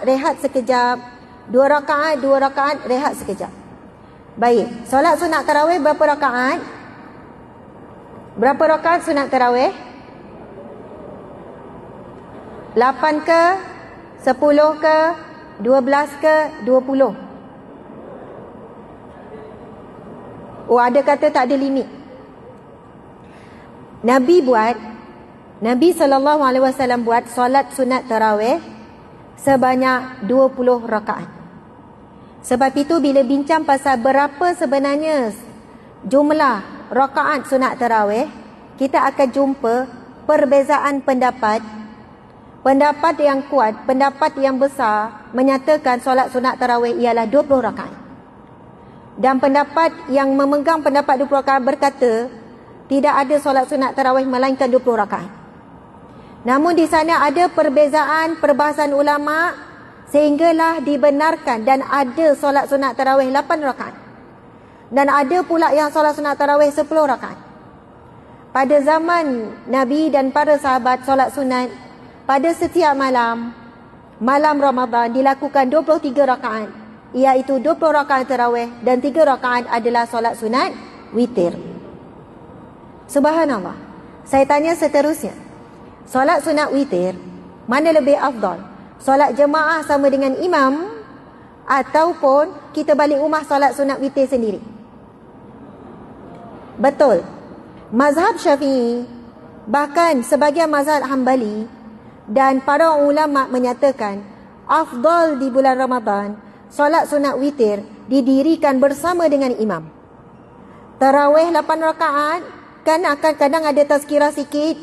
rehat sekejap. 2 rakaat, rehat sekejap. Baik, solat sunat tarawih berapa rakaat? Berapa rakaat sunat tarawih? 8 ke? 10 ke? 12 ke? 20? Oh, ada kata tak ada limit. Nabi SAW buat solat sunat tarawih sebanyak 20 rakaat. Sebab itu bila bincang pasal berapa sebenarnya jumlah rakaat sunat tarawih, kita akan jumpa perbezaan pendapat. Pendapat yang kuat, pendapat yang besar menyatakan solat sunat tarawih ialah 20 rakaat. Dan pendapat yang memegang pendapat 20 rakaat berkata tidak ada solat sunat tarawih melainkan 20 rakaat. Namun di sana ada perbezaan perbahasan ulama sehinggalah dibenarkan dan ada solat sunat tarawih 8 rakaat. Dan ada pula yang solat sunat tarawih 10 rakaat. Pada zaman Nabi dan para sahabat, solat sunat pada setiap malam Ramadan dilakukan 23 rakaat, iaitu 20 rakaat tarawih dan 3 rakaat adalah solat sunat witir. Subhanallah. Saya tanya seterusnya, solat sunat witir mana lebih afdal? Solat jemaah sama dengan imam ataupun kita balik rumah solat sunat witir sendiri? Betul. Mazhab Syafi'i, bahkan sebagian mazhab Hambali dan para ulama menyatakan afdal di bulan Ramadan solat sunat witir didirikan bersama dengan imam. Tarawih 8 rakaat kan akan kadang ada tazkirah sikit,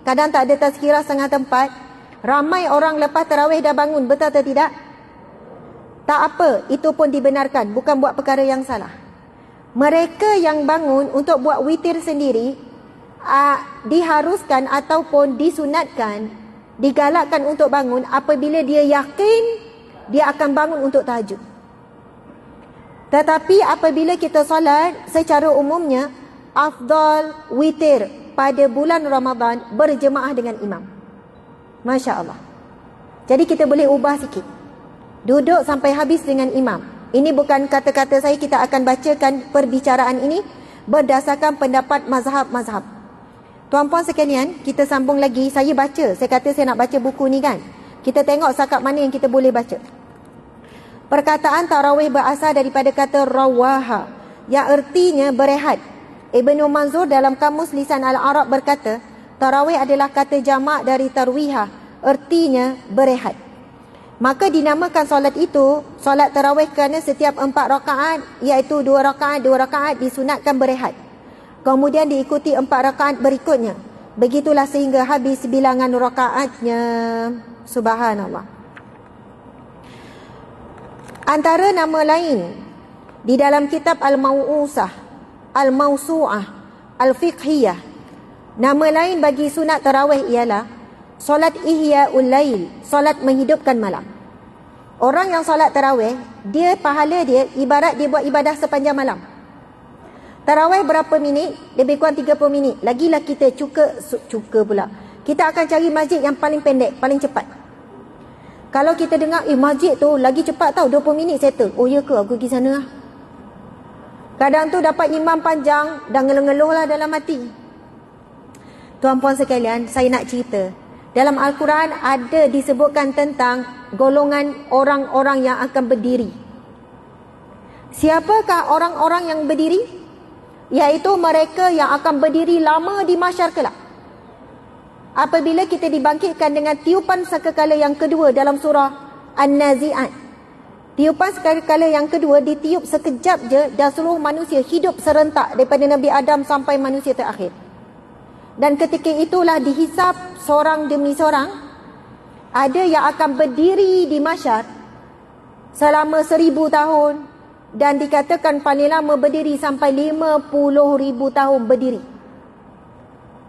kadang tak ada tazkirah setengah tempat. Ramai orang lepas tarawih dah bangun, betul atau tidak? Tak apa, itu pun dibenarkan, bukan buat perkara yang salah. Mereka yang bangun untuk buat witir sendiri diharuskan ataupun disunatkan, digalakkan untuk bangun apabila dia yakin dia akan bangun untuk tahajud. Tetapi apabila kita solat secara umumnya, afdal witir pada bulan Ramadan berjemaah dengan imam. Masya Allah. Jadi kita boleh ubah sikit, duduk sampai habis dengan imam. Ini bukan kata-kata saya, kita akan bacakan perbicaraan ini berdasarkan pendapat mazhab-mazhab. Tuan-puan sekalian, kita sambung lagi. Saya baca, saya kata saya nak baca buku ni kan. Kita tengok sakat mana yang kita boleh baca. Perkataan tarawih berasal daripada kata rawaha, yang artinya berehat. Ibnu Manzur dalam Kamus Lisan Al-Arab berkata, tarawih adalah kata jamak dari tarwiha, artinya berehat. Maka dinamakan solat itu solat tarawih kerana setiap 4 rakaat, iaitu 2 rakaat disunatkan berehat. Kemudian diikuti 4 rakaat berikutnya. Begitulah sehingga habis bilangan rakaatnya. Subhanallah. Antara nama lain di dalam kitab Al-Mau'usah, Al-Mausu'ah, Al-Fiqhiyah, nama lain bagi sunat tarawih ialah solat Ihya'ul Lail, solat menghidupkan malam. Orang yang solat tarawih, dia pahala dia ibarat dia buat ibadah sepanjang malam. Tarawih berapa minit? Lebih kurang 30 minit. Lagilah kita cuka pula. Kita akan cari masjid yang paling pendek, paling cepat. Kalau kita dengar, masjid tu lagi cepat tau, 20 minit settle. Oh ya ke? Aku pergi sana lah. Kadang tu dapat imam panjang, dah ngeluh-ngeluh lah dalam hati. Tuan-puan sekalian, saya nak cerita. Dalam Al-Quran ada disebutkan tentang golongan orang-orang yang akan berdiri. Siapakah orang-orang yang berdiri? Iaitu mereka yang akan berdiri lama di mahsyar kelak. Apabila kita dibangkitkan dengan tiupan sakakala yang kedua dalam surah An-Nazi'at. Tiupan sakakala yang kedua ditiup sekejap je dan seluruh manusia hidup serentak daripada Nabi Adam sampai manusia terakhir. Dan ketika itulah dihisap seorang demi seorang. Ada yang akan berdiri di mahsyar selama 1000 tahun. Dan dikatakan paling lama berdiri sampai 50,000 tahun berdiri.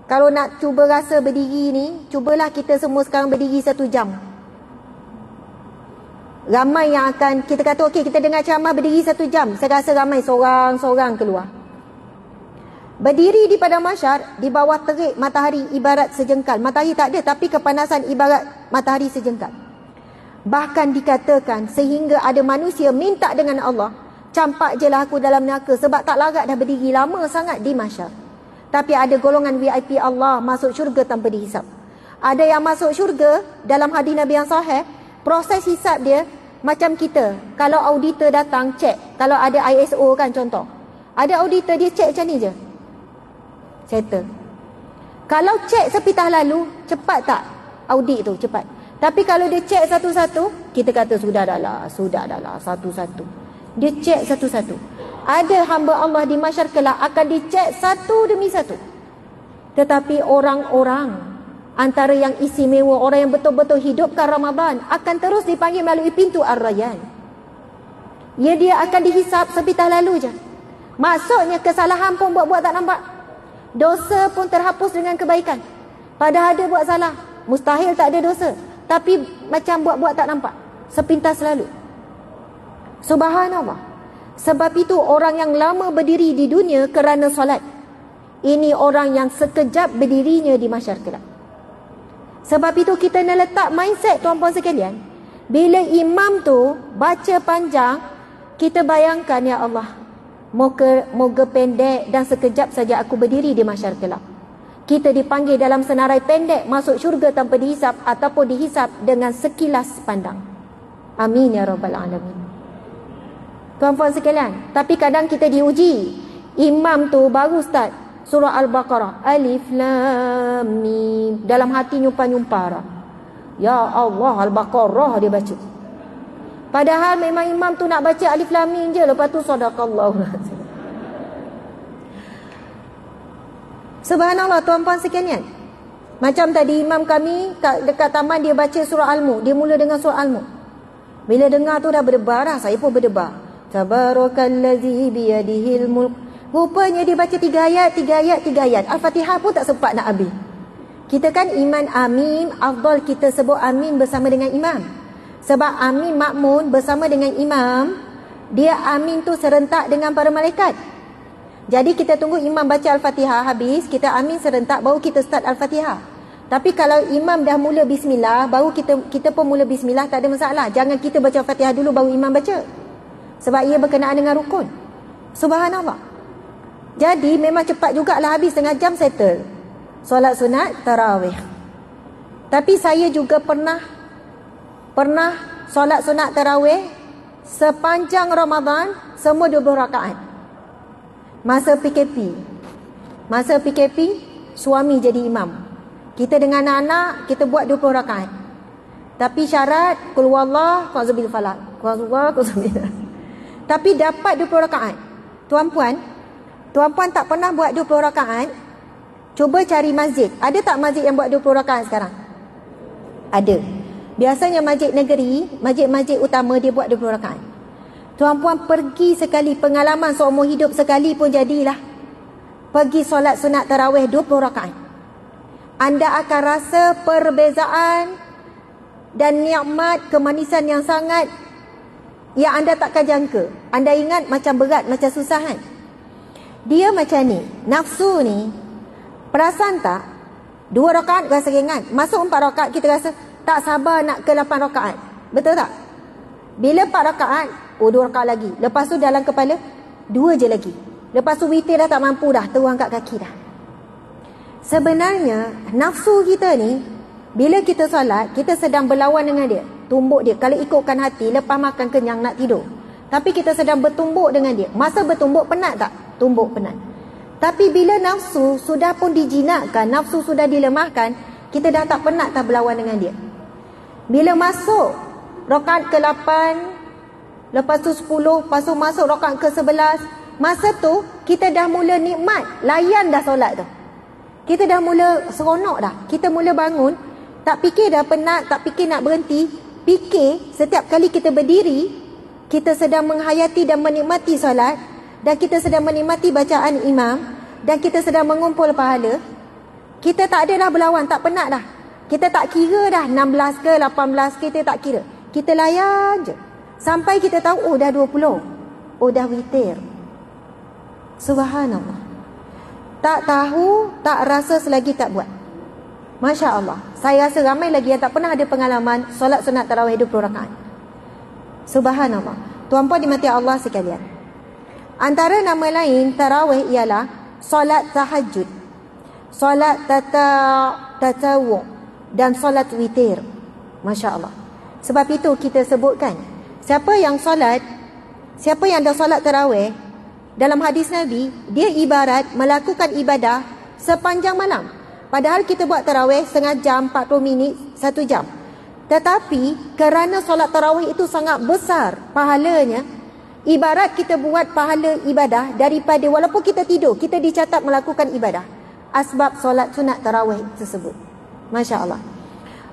Kalau nak cuba rasa berdiri ni, cubalah kita semua sekarang berdiri 1 jam. Ramai yang akan, kita kata okey kita dengar ceramah berdiri 1 jam. Saya rasa ramai seorang-seorang keluar. Berdiri di padang mahsyar, di bawah terik matahari ibarat sejengkal. Matahari tak ada, tapi kepanasan ibarat matahari sejengkal. Bahkan dikatakan sehingga ada manusia minta dengan Allah, campak je lah aku dalam neraka sebab tak larat dah berdiri lama sangat di mahsyar. Tapi ada golongan VIP Allah masuk syurga tanpa dihisap. Ada yang masuk syurga dalam hadis Nabi yang sahih, proses hisap dia macam kita. Kalau auditor datang cek, kalau ada ISO kan contoh. Ada auditor dia cek macam ni je. Settle. Kalau cek sepitah lalu, cepat tak? Audit tu cepat. Tapi kalau dia cek satu-satu, kita kata sudah dah lah satu-satu. Dia cek satu-satu. Ada hamba Allah di mahsyar kelak akan dicek satu demi satu. Tetapi orang-orang antara yang istimewa, orang yang betul-betul hidupkan Ramadan, akan terus dipanggil melalui pintu Ar-Rayyan. Dia akan dihisap sepitah lalu je. Maksudnya kesalahan pun buat-buat tak nampak. Dosa pun terhapus dengan kebaikan. Padahal ada buat salah, mustahil tak ada dosa. Tapi macam buat-buat tak nampak, sepintas lalu. Subhanallah. Sebab itu orang yang lama berdiri di dunia kerana solat, ini orang yang sekejap berdirinya di mahsyar kelak. Sebab itu kita nak letak mindset tuan-puan sekalian. Bila imam tu baca panjang, kita bayangkan, ya Allah, moga pendek dan sekejap saja aku berdiri di mahsyar kelak. Kita dipanggil dalam senarai pendek masuk syurga tanpa dihisap ataupun dihisap dengan sekilas pandang. Amin ya rabbal alamin. Tuan-puan sekalian, tapi kadang kita diuji. Imam tu baru start surah Al-Baqarah, Alif Lam Mim, dalam hati nyumpah-nyumpah dah. Ya Allah, Al-Baqarah dia baca. Padahal memang imam tu nak baca Alif Lam Mim je, lepas tu sadaqallahu. Subhanallah tuan-puan sekalian. Macam tadi imam kami dekat taman dia baca surah Al-Mulk, dia mula dengan surah Al-Mulk. Bila dengar tu dah berdebar dah, saya pun berdebar. Tabarakallazi biyadihil mulk. Rupanya dia baca 3 ayat. Al-Fatihah pun tak sempat nak habis. Kita kan iman amin, afdal kita sebut amin bersama dengan imam. Sebab amin makmun bersama dengan imam, dia amin tu serentak dengan para malaikat. Jadi kita tunggu imam baca Al-Fatihah habis, kita amin serentak, baru kita start Al-Fatihah. Tapi kalau imam dah mula bismillah, baru kita pun mula bismillah, tak ada masalah. Jangan kita baca Al-Fatihah dulu baru imam baca. Sebab ia berkenaan dengan rukun. Subhanallah. Jadi memang cepat jugalah, habis setengah jam settle solat sunat tarawih. Tapi saya juga pernah solat sunat tarawih sepanjang Ramadan semua 20 rakaat. Masa PKP, suami jadi imam. Kita dengan anak-anak, kita buat 20 rakaat. Tapi syarat, qul huwallahu, qul a'udzu falaq. Qul huwallahu, qul a'udzu. Tapi dapat 20 rakaat. Tuan-puan tak pernah buat 20 rakaat, cuba cari masjid. Ada tak masjid yang buat 20 rakaat sekarang? Ada. Biasanya masjid negeri, masjid-masjid utama dia buat 20 rakaat. Tuan-puan pergi sekali, pengalaman seumur hidup sekali pun jadilah. Pergi solat sunat tarawih 20 rakaat. Anda akan rasa perbezaan dan nikmat kemanisan yang sangat yang anda takkan jangka. Anda ingat macam berat, macam susah kan? Dia macam ni, nafsu ni, perasan tak? 2 rakaat rasa ringan, masuk 4 rakaat kita rasa tak sabar nak ke 8 rakaat. Betul tak? Bila 4 rakaat, 2 rakaat lagi. Lepas tu dalam kepala 2 je lagi. Lepas tu witir dah tak mampu dah, terangkat kaki dah. Sebenarnya nafsu kita ni, bila kita solat, kita sedang berlawan dengan dia, tumbuk dia. Kalau ikutkan hati, lepas makan kenyang nak tidur. Tapi kita sedang bertumbuk dengan dia. Masa bertumbuk penat tak? Tumbuk penat. Tapi bila nafsu sudah pun dijinakkan, nafsu sudah dilemahkan, kita dah tak penat tak berlawan dengan dia. Bila masuk rakaat ke-8, lepas tu 10, lepas tu masuk rakaat ke-11, masa tu kita dah mula nikmat, layan dah solat tu. Kita dah mula seronok dah. Kita mula bangun, tak fikir dah penat, tak fikir nak berhenti. Fikir setiap kali kita berdiri, kita sedang menghayati dan menikmati solat, dan kita sedang menikmati bacaan imam, dan kita sedang mengumpul pahala. Kita tak ada dah berlawan, tak penat dah. Kita tak kira dah 16 ke 18, kita tak kira. Kita layan je. Sampai kita tahu, dah 20. Dah witir. Subhanallah. Tak tahu, tak rasa selagi tak buat. Masya Allah. Saya rasa ramai lagi yang tak pernah ada pengalaman solat sunat tarawih 20 rakaat. Subhanallah. Tuan-puan dimati Allah sekalian. Antara nama lain tarawih ialah solat tahajud, solat tatawu' dan solat witir. Masya Allah. Sebab itu kita sebutkan, siapa yang dah solat tarawih, dalam hadis Nabi, dia ibarat melakukan ibadah sepanjang malam. Padahal kita buat tarawih setengah jam, 40 minit, 1 jam. Tetapi kerana solat tarawih itu sangat besar pahalanya, ibarat kita buat pahala ibadah daripada, walaupun kita tidur, kita dicatat melakukan ibadah asbab solat sunat tarawih tersebut. Masya Allah.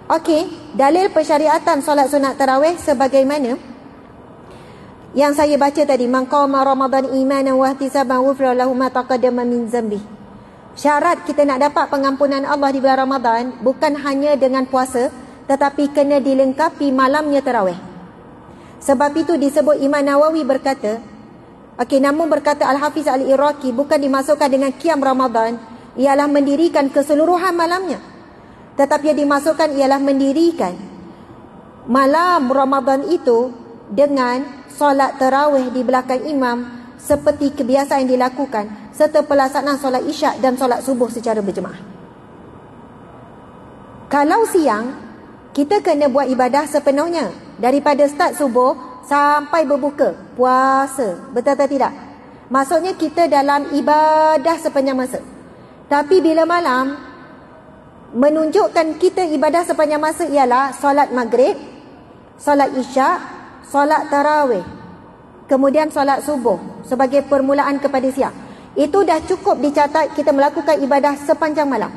Okey, dalil pensyariatan solat sunat tarawih sebagaimana yang saya baca tadi, man qama ramadan imanan wa ihtisaban ghufira lahu ma taqaddama min zambi. Syarat kita nak dapat pengampunan Allah di bulan Ramadan bukan hanya dengan puasa, tetapi kena dilengkapi malamnya tarawih. Sebab itu disebut Imam Nawawi berkata, namun berkata Al-Hafiz Al-Iraqi, bukan dimasukkan dengan qiyam Ramadan ialah mendirikan keseluruhan malamnya, tetapi yang dimasukkan ialah mendirikan malam Ramadan itu dengan solat tarawih di belakang imam seperti kebiasaan yang dilakukan, serta pelaksanaan solat isyak dan solat subuh secara berjemaah. Kalau siang, kita kena buat ibadah sepenuhnya, daripada start subuh sampai berbuka puasa. Betul atau tidak? Maksudnya kita dalam ibadah sepanjang masa. Tapi bila malam, menunjukkan kita ibadah sepanjang masa ialah solat maghrib, solat isyak, solat tarawih, kemudian solat subuh sebagai permulaan kepada siang. Itu dah cukup dicatat kita melakukan ibadah sepanjang malam.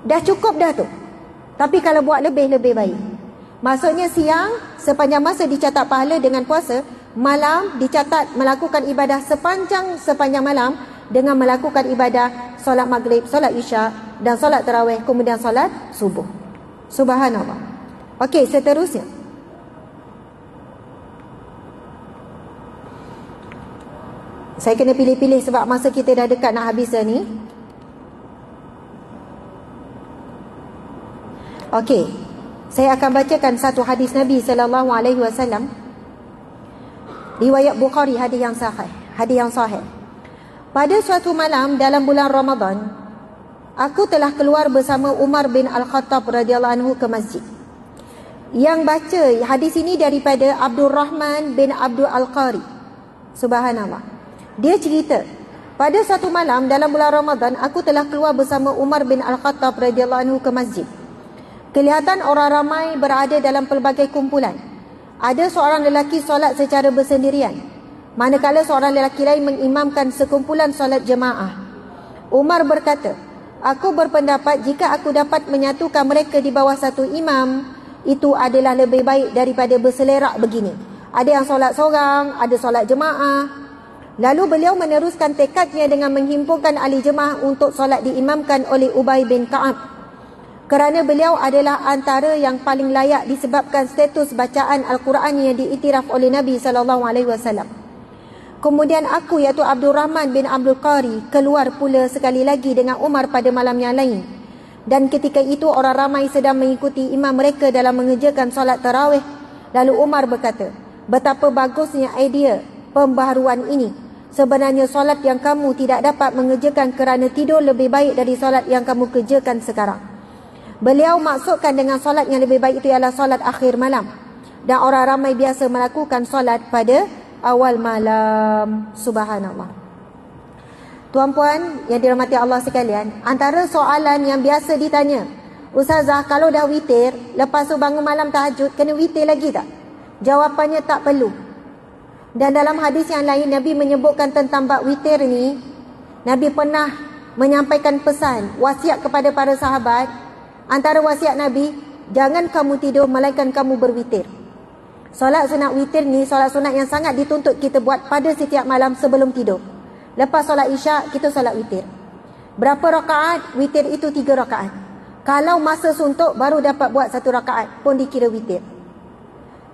Dah cukup dah tu. Tapi kalau buat lebih baik. Maksudnya siang sepanjang masa dicatat pahala dengan puasa, malam dicatat melakukan ibadah sepanjang malam dengan melakukan ibadah solat maghrib, solat isyak dan solat tarawih, kemudian solat subuh. Subhanallah. Okey, seterusnya. Saya kena pilih-pilih sebab masa kita dah dekat nak habis dah ni. Okey, saya akan bacakan satu hadis Nabi SAW. Riwayat Bukhari, hadis yang sahih. Pada suatu malam dalam bulan Ramadan, aku telah keluar bersama Umar bin Al-Khattab radhiyallahu anhu ke masjid. Yang baca hadis ini daripada Abdul Rahman bin Abdul Al-Qari. Subhanallah. Dia cerita, pada satu malam dalam bulan Ramadan, aku telah keluar bersama Umar bin Al-Khattab radhiyallahu anhu ke masjid. Kelihatan orang ramai berada dalam pelbagai kumpulan. Ada seorang lelaki solat secara bersendirian, manakala seorang lelaki lain mengimamkan sekumpulan solat jemaah. Umar berkata, aku berpendapat jika aku dapat menyatukan mereka di bawah satu imam, itu adalah lebih baik daripada berselerak begini. Ada yang solat seorang, ada solat jemaah. Lalu beliau meneruskan tekadnya dengan menghimpunkan ahli jemaah untuk solat diimamkan oleh Ubay bin Ka'ab, kerana beliau adalah antara yang paling layak disebabkan status bacaan Al-Quran yang diiktiraf oleh Nabi SAW. Kemudian aku, iaitu Abdul Rahman bin Abdul Qari, keluar pula sekali lagi dengan Umar pada malam yang lain. Dan ketika itu orang ramai sedang mengikuti imam mereka dalam mengerjakan solat tarawih. Lalu Umar berkata, betapa bagusnya idea pembaharuan ini. Sebenarnya solat yang kamu tidak dapat mengerjakan kerana tidur lebih baik dari solat yang kamu kerjakan sekarang. Beliau maksudkan dengan solat yang lebih baik itu ialah solat akhir malam. Dan orang ramai biasa melakukan solat pada awal malam. Subhanallah. Tuan-puan yang dirahmati Allah sekalian, antara soalan yang biasa ditanya, Ustazah, kalau dah witir, lepas tu bangun malam tahajud, kena witir lagi tak? Jawapannya tak perlu. Dan dalam hadis yang lain, Nabi menyebutkan tentang bab witir ni, Nabi pernah menyampaikan pesan, wasiat kepada para sahabat. Antara wasiat Nabi, jangan kamu tidur melainkan kamu berwitir. Solat sunat witir ni, solat sunat yang sangat dituntut kita buat pada setiap malam sebelum tidur. Lepas solat isyak, kita solat witir. Berapa rakaat? Witir itu 3 rakaat. Kalau masa suntuk, baru dapat buat 1 rakaat pun dikira witir.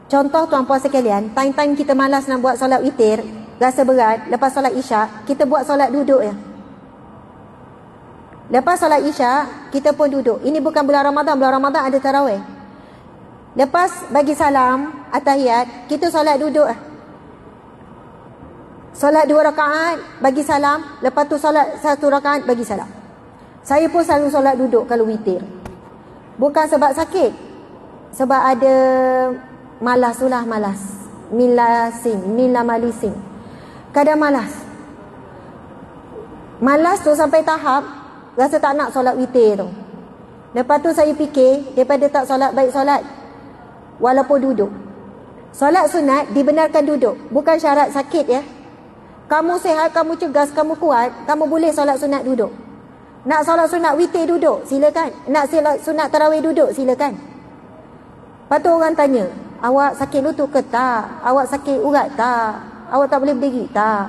Contoh tuan-puan sekalian, time-time kita malas nak buat solat witir, rasa berat, lepas solat isyak, kita buat solat duduk ya. Lepas solat isyak, kita pun duduk. Ini bukan bulan Ramadan ada tarawih. Lepas bagi salam, atahiyat, kita solat duduk ya. Solat 2 rakaat, bagi salam. Lepas tu solat 1 rakaat, bagi salam. Saya pun selalu solat duduk kalau witir. Bukan sebab sakit, sebab ada malas tu lah, malas. Milamalising. Kadang malas. Malas tu sampai tahap rasa tak nak solat witir tu. Lepas tu saya fikir, daripada tak solat, baik solat walaupun duduk. Solat sunat dibenarkan duduk, bukan syarat sakit ya. Kamu sihat, kamu cegas, kamu kuat, kamu boleh solat sunat duduk. Nak solat sunat witir duduk, silakan. Nak solat sunat tarawih duduk, silakan. Lepas tu orang tanya, awak sakit lutut ke tak? Awak sakit urat tak? Awak tak boleh berdiri tak?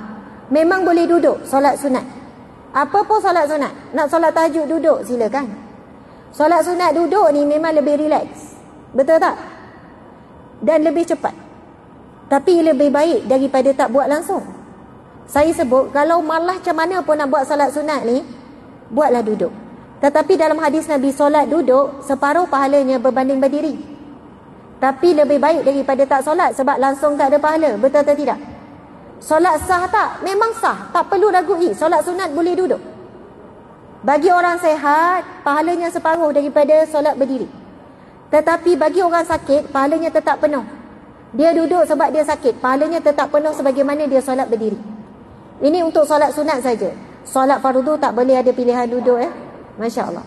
Memang boleh duduk solat sunat. Apa pun solat sunat. Nak solat tahajud duduk, silakan. Solat sunat duduk ni memang lebih relax. Betul tak? Dan lebih cepat. Tapi lebih baik daripada tak buat langsung. Saya sebut, kalau malah macam mana pun nak buat solat sunat ni, buatlah duduk. Tetapi dalam hadis Nabi, solat duduk separuh pahalanya berbanding berdiri. Tapi lebih baik daripada tak solat, sebab langsung tak ada pahala. Betul atau tidak? Solat sah tak? Memang sah. Tak perlu ragui. Solat sunat boleh duduk. Bagi orang sehat, pahalanya separuh daripada solat berdiri. Tetapi bagi orang sakit, pahalanya tetap penuh. Dia duduk sebab dia sakit, pahalanya tetap penuh sebagaimana dia solat berdiri. Ini untuk solat sunat saja. Solat fardu tak boleh ada pilihan duduk ya. Masya Allah.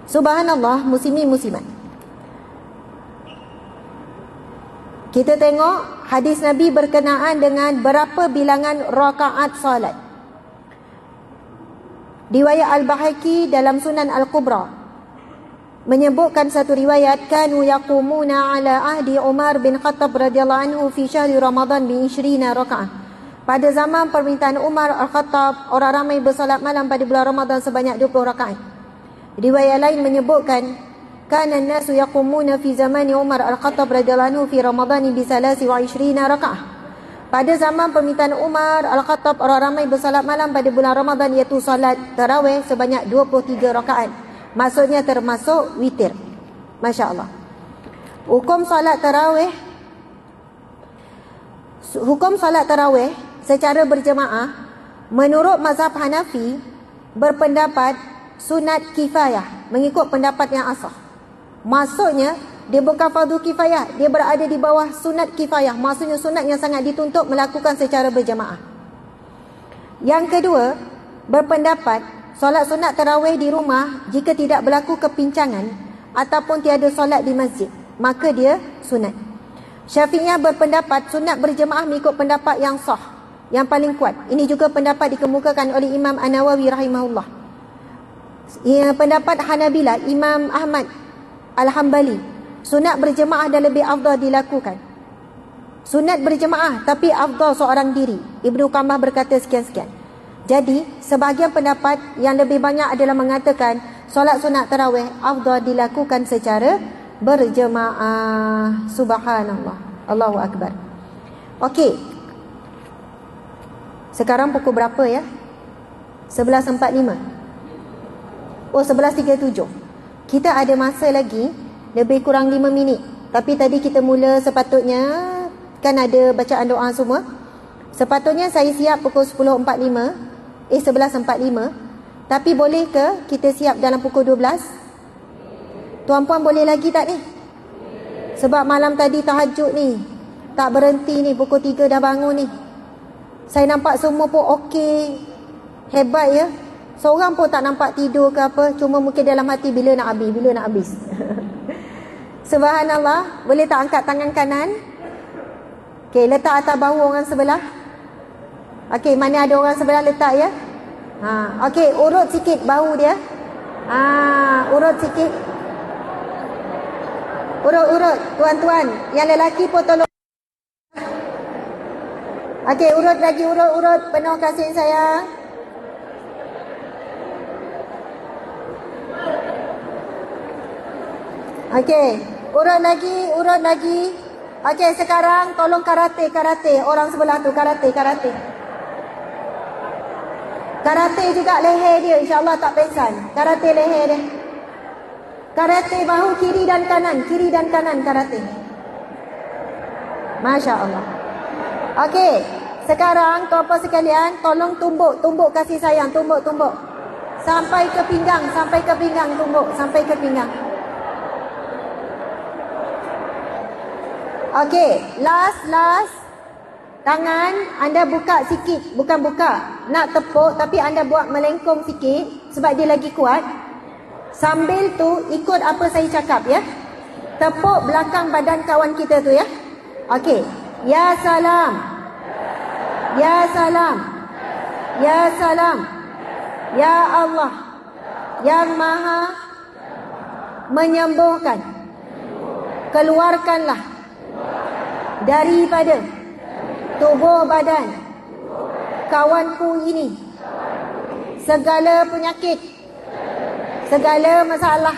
Subhanallah, muslimin muslimat. Kita tengok hadis Nabi berkenaan dengan berapa bilangan rakaat solat. Riwayat Al-Bahaqi dalam Sunan Al-Kubra menyebutkan satu riwayat, kanu yaqumuna ala ahdi Umar bin Khattab radhiyallahu anhu fi syahri Ramadan bi 20 rakaat. Pada zaman permintaan Umar Al-Khattab, orang ramai bersolat malam pada bulan Ramadan sebanyak 20 rakaat. Riwayat lain menyebutkan, kana an-nasu yaqumuna fi zamani Umar Al-Khattab radhiyallahu anhu fi Ramadan bi 23 rakaat. Pada zaman permintaan Umar Al-Khattab, orang ramai bersolat malam pada bulan Ramadan, iaitu solat tarawih sebanyak 23 rakaat. Maksudnya termasuk witir. Masya Allah. Hukum solat tarawih secara berjemaah menurut mazhab Hanafi berpendapat sunat kifayah, mengikut pendapat yang asah. Maksudnya Dia bukan fardu kifayah, dia berada di bawah sunat kifayah. Maksudnya sunat yang sangat dituntut melakukan secara berjemaah. Yang kedua, berpendapat solat sunat tarawih di rumah jika tidak berlaku kepincangan ataupun tiada solat di masjid, maka dia sunat. Syafi'iyah berpendapat sunat berjemaah mengikut pendapat yang sah, yang paling kuat. Ini juga pendapat dikemukakan oleh Imam An-Nawawi rahimahullah. Pendapat Hanabilah, Imam Ahmad Al-Hambali, sunat berjemaah dah lebih afdal dilakukan. Sunat berjemaah tapi afdal seorang diri. Ibnu Qamah berkata sekian-sekian. Jadi sebahagian pendapat yang lebih banyak adalah mengatakan solat sunat tarawih afdal dilakukan secara berjemaah. Subhanallah, Allahu Akbar. Okey, sekarang pukul berapa ya? 11.45. Oh, 11.37. Kita ada masa lagi lebih kurang 5 minit. Tapi tadi kita mula sepatutnya kan ada bacaan doa semua. Sepatutnya saya siap pukul 11.45. Tapi boleh ke kita siap dalam pukul 12? Tuan-puan boleh lagi tak ni? Sebab malam tadi tahajud ni tak berhenti ni, pukul 3 dah bangun ni. Saya nampak semua pun okey, hebat ya. Seorang pun tak nampak tidur ke apa. Cuma mungkin dalam hati bila nak habis. Subhanallah. Boleh tak angkat tangan kanan? Okey, letak atas bahu orang sebelah. Okey, mana ada orang sebelah letak ya. Okey, urut sikit bahu dia. Urut sikit. Urut tuan-tuan. Yang lelaki pun tolong. Okey, urut lagi, urut. Penuh kasih sayang. Okey, urut lagi. Okey, sekarang tolong karate. Orang sebelah tu karate. Karate juga leher dia, insya-Allah tak pesan. Karate leher dia. Karate bahu kiri dan kanan karate. Masya-Allah. Okey, sekarang tuan-puan sekalian tolong tumbuk kasih sayang, tumbuk. Sampai ke pinggang, tumbuk sampai ke pinggang. Okey, last. Tangan anda buka sikit, bukan buka, nak tepuk tapi anda buat melengkung sikit sebab dia lagi kuat. Sambil tu ikut apa saya cakap ya. Tepuk belakang badan kawan kita tu ya. Okey. Ya salam. Ya salam. Ya salam. Ya Allah yang Maha menyembuhkan. Keluarkanlah daripada tubuh badan kawanku ini segala penyakit, segala masalah,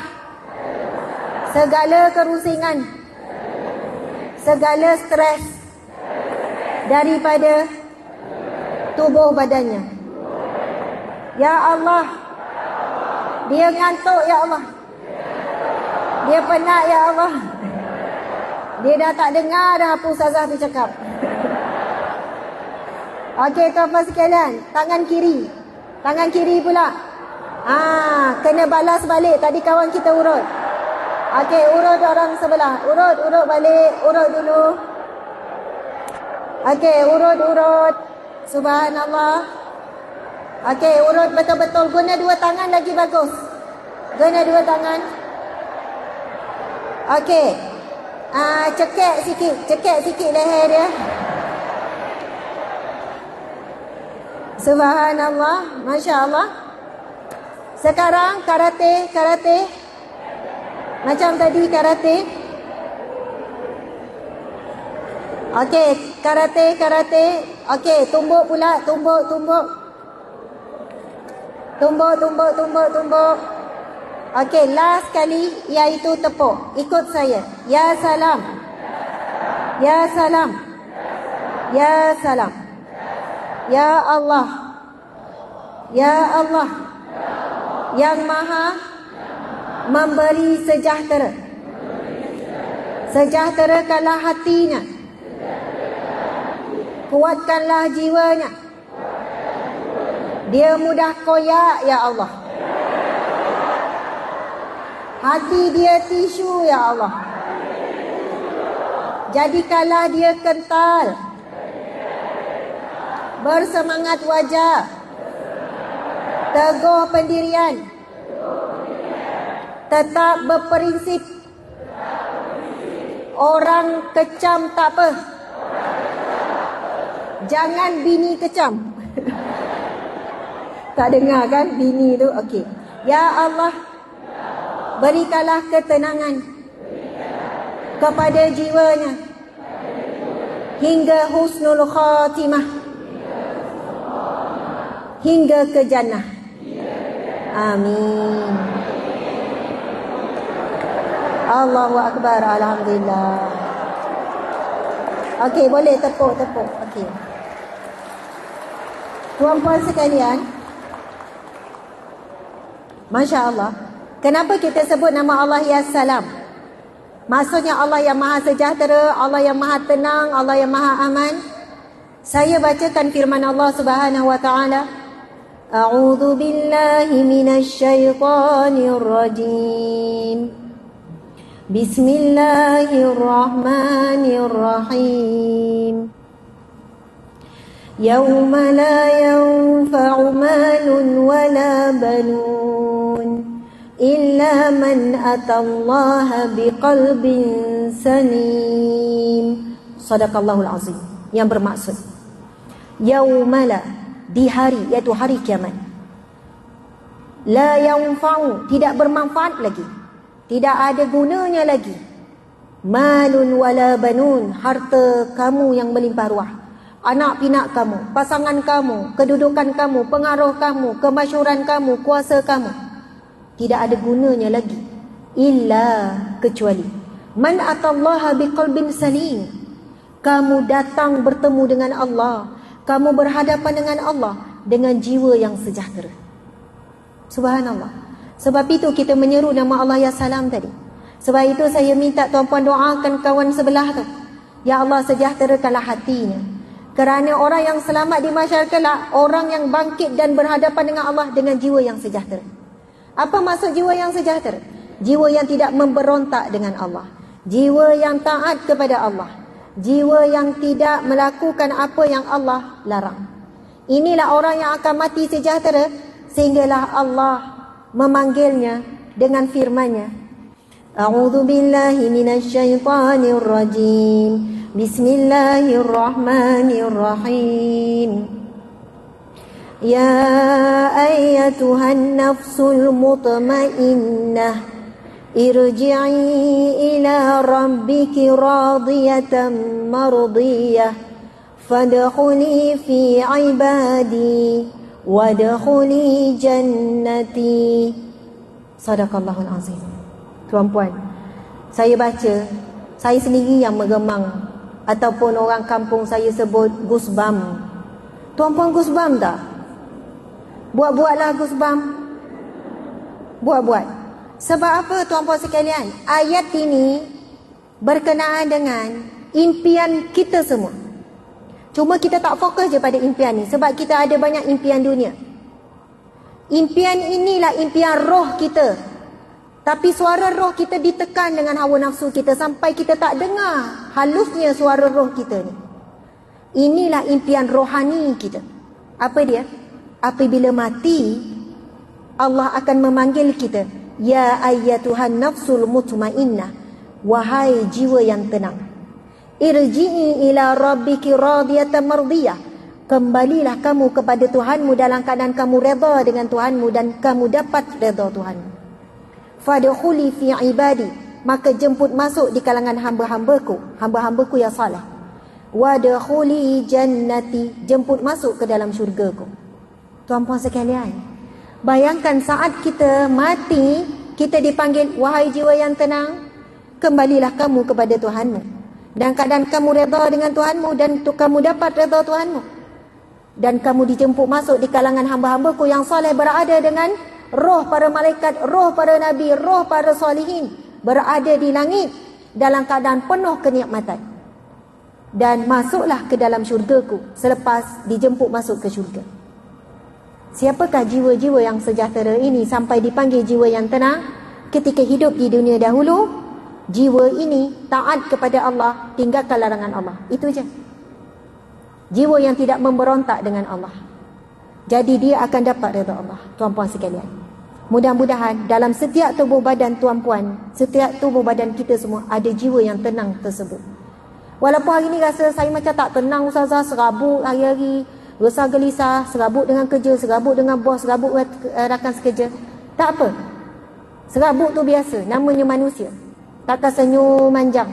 segala kerusingan, segala stres daripada tubuh badannya. Ya Allah, dia ngantuk ya Allah, dia penat ya Allah, dia dah tak dengar dah apa ustazah tu cakap. Okey tuan-tuan sekalian, tangan kiri pula. Kena balas balik. Tadi kawan kita urut. Okey, urut orang sebelah. Urut balik. Urut dulu. Okey, urut. Subhanallah. Okey, urut betul-betul. Guna dua tangan lagi bagus. Guna dua tangan. Okey. Cekek sikit leher dia. Subhanallah, Masya Allah. Sekarang karate. Macam tadi karate. Okey, karate. Okey, tumbuk pula, tumbuk. Okey, last kali iaitu tepuk. Ikut saya. Ya salam. Ya salam. Ya salam. Ya Allah. Ya Allah yang Maha memberi sejahtera. Sejahterakanlah hatinya. Kuatkanlah jiwanya. Dia mudah koyak ya Allah. Hati dia tisu ya Allah. Jadikanlah dia kental, bersemangat wajah, teguh pendirian, tetap berprinsip, orang kecam tak apa, jangan bini kecam. Tak dengar kan bini tu? Okey. Ya Allah, berikanlah ketenangan kepada jiwanya hingga husnul khatimah, hingga ke jannah. Amin. Allahu Akbar. Alhamdulillah. Okey, boleh tepuk. Okey. Tuan-puan sekalian, Masya Allah. Kenapa kita sebut nama Allah Ya Salam? Maksudnya Allah yang Maha Sejahtera, Allah yang Maha Tenang, Allah yang Maha Aman. Saya bacakan firman Allah Subhanahu wa taala. A'udzu billahi minasy syaithanir rajim. Bismillahirrahmanirrahim. Yauma la yanfa'u malun wala banun illa man atallaha biqalbin salim. Sadaqallahul azim. Yang bermaksud yaumala, di hari, iaitu hari kiamat, la yanfa'u, tidak bermanfaat lagi, tidak ada gunanya lagi, malun wala banun, harta kamu yang melimpah ruah, anak pinak kamu, pasangan kamu, kedudukan kamu, pengaruh kamu, kemasyhuran kamu, kuasa kamu, tidak ada gunanya lagi, illa, kecuali man atallaha biqalbin salim, kamu datang bertemu dengan Allah, kamu berhadapan dengan Allah dengan jiwa yang sejahtera. Subhanallah. Sebab itu kita menyeru nama Allah Ya Salam tadi. Sebab itu saya minta tuan-puan doakan kawan sebelah tu, ya Allah sejahterakanlah hatinya. Kerana orang yang selamat di mahsyar kelak, orang yang bangkit dan berhadapan dengan Allah dengan jiwa yang sejahtera. Apa maksud jiwa yang sejahtera? Jiwa yang tidak memberontak dengan Allah, jiwa yang taat kepada Allah, jiwa yang tidak melakukan apa yang Allah larang. Inilah orang yang akan mati sejahtera, sehinggalah Allah memanggilnya dengan firman-Nya. A'udzu billahi minasy syaithanir rajim. Bismillahirrahmanirrahim. Ya ayyatuhan nafsul mutmainnah, irji'i ila rabbiki radiyatan mardiyah, fadkhuli fi ibadi wadkhuli jannati. Sadaqallahul azim. Tuan-puan, saya baca, saya sendiri yang meremang, ataupun orang kampung saya sebut goosebump. Tuan-puan goosebump tak? Buat-buatlah goosebump. Buat-buat. Sebab apa tuan-puan sekalian? Ayat ini berkenaan dengan impian kita semua. Cuma kita tak fokus je pada impian ni, sebab kita ada banyak impian dunia. Impian inilah impian roh kita. Tapi suara roh kita ditekan dengan hawa nafsu kita sampai kita tak dengar halusnya suara roh kita ni. Inilah impian rohani kita. Apa dia? Apabila mati, Allah akan memanggil kita, ya ayyatuhan nafsul mutmainnah, wahai jiwa yang tenang, irji'i ila rabbiki radiyatan mardiyah, kembalilah kamu kepada Tuhanmu dalam keadaan kamu redha dengan Tuhanmu dan kamu dapat redha Tuhanmu. Fadkhuli fi ibadi, maka jemput masuk di kalangan hamba-hambaku, hamba-hambaku yang saleh. Wadkhuli jannati, jemput masuk ke dalam syurgaku. Tuan-puan sekalian, bayangkan saat kita mati, kita dipanggil, wahai jiwa yang tenang, kembalilah kamu kepada Tuhanmu dan keadaan kamu redha dengan Tuhanmu dan kamu dapat redha Tuhanmu, dan kamu dijemput masuk di kalangan hamba-hambaku yang saleh, berada dengan roh para malaikat, roh para nabi, roh para salihin, berada di langit dalam keadaan penuh kenikmatan. Dan masuklah ke dalam syurgaku selepas dijemput masuk ke syurga. Siapakah jiwa-jiwa yang sejahtera ini sampai dipanggil jiwa yang tenang ketika hidup di dunia dahulu? jiwa ini taat kepada Allah, tinggalkan larangan Allah. Itu je. Jiwa yang tidak memberontak dengan Allah, jadi dia akan dapat redha Allah. Tuan-puan sekalian, mudah-mudahan dalam setiap tubuh badan tuan-puan, setiap tubuh badan kita semua ada jiwa yang tenang tersebut. Walaupun hari ni rasa saya macam tak tenang ustazah, serabut hari-hari, resah gelisah, serabut dengan kerja, serabut dengan bos, serabut rakan sekerja, tak apa. Serabut tu biasa, namanya manusia. Takkan senyum manjang.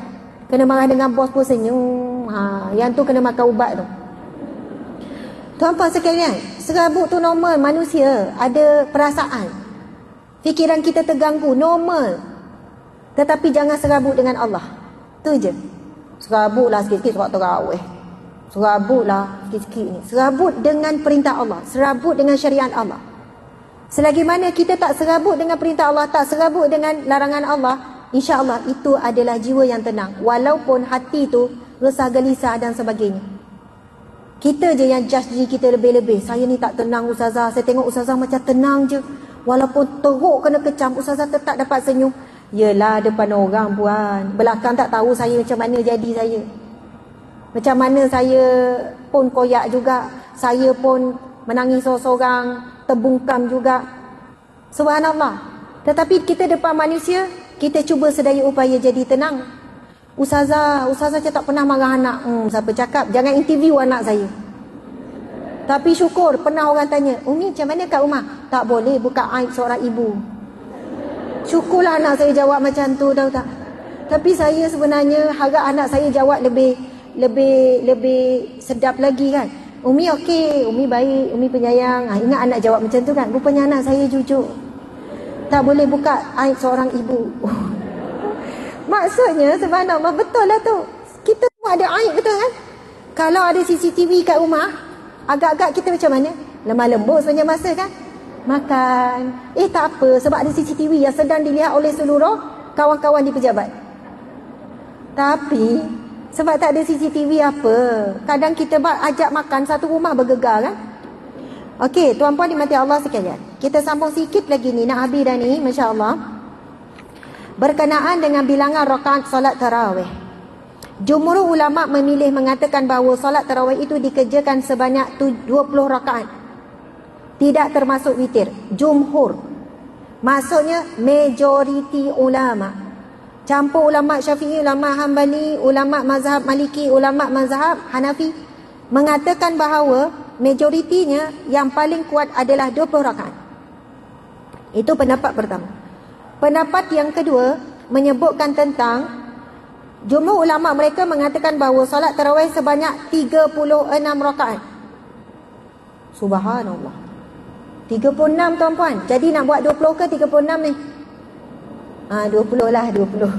Kena marah dengan bos pun senyum. Yang tu kena makan ubat tu. Tuan-puan sekalian, serabut tu normal, manusia ada perasaan. Fikiran kita terganggu, normal. Tetapi jangan serabut dengan Allah. Tu je. Serabutlah sikit-sikit sebab terawih. Serabutlah sikit-sikit ni. Serabut dengan perintah Allah, serabut dengan syariat Allah. Selagi mana kita tak serabut dengan perintah Allah, tak serabut dengan larangan Allah, insya-Allah itu adalah jiwa yang tenang. Walaupun hati tu resah gelisah dan sebagainya. Kita je yang judge diri kita lebih-lebih. Saya ni tak tenang ustazah. Saya tengok ustazah macam tenang je. Walaupun teruk kena kecam, ustazah tetap dapat senyum. Yelah, depan orang puan. Belakang tak tahu saya macam mana jadi saya. Macam mana saya pun koyak juga. Saya pun menangis sorang-sorang, terbungkam juga. Subhanallah. Tetapi kita depan manusia, kita cuba sedaya upaya jadi tenang. Ustazah macam tak pernah marah anak. Siapa cakap? Jangan interview anak saya. Tapi syukur, pernah orang tanya, Umi macam mana kat rumah? Tak boleh buka aib seorang ibu. Syukurlah anak saya jawab macam tu, tahu tak? Tapi saya sebenarnya harap anak saya jawab lebih sedap lagi kan. Umi okey, Umi baik, Umi penyayang. Ingat anak jawab macam tu kan. Rupanya anak saya jujur. Tak boleh buka aib seorang ibu. Maksudnya subhanallah, betul lah tu. Kita semua ada aib, betul kan? Kalau ada CCTV kat rumah, agak-agak kita macam mana? Lemah lembut sepanjang masa kan? Makan. Tak apa, sebab ada CCTV yang sedang dilihat oleh seluruh kawan-kawan di pejabat. Tapi sebab tak ada CCTV apa? Kadang kita ajak makan satu rumah bergegar kan? Okey, tuan-puan dimati Allah sekalian. Kita sambung sikit lagi ni, nak habis dah ni, masya-Allah. Berkenaan dengan bilangan rakaat solat tarawih. Jumhur ulama memilih mengatakan bahawa solat tarawih itu dikerjakan sebanyak 20 rakaat. Tidak termasuk witir. Jumhur. Maksudnya majoriti ulama. Campur ulama Syafi'i, ulama Hambali, ulama mazhab Maliki, ulama mazhab Hanafi mengatakan bahawa majoritinya yang paling kuat adalah 20 rakaat. Itu pendapat pertama. Pendapat yang kedua menyebutkan tentang jumhur ulama mereka mengatakan bahawa solat tarawih sebanyak 36 rakaat. Subhanallah. 36 tuan-puan. Jadi nak buat 20 ke 36 ni? 20 lah, 20.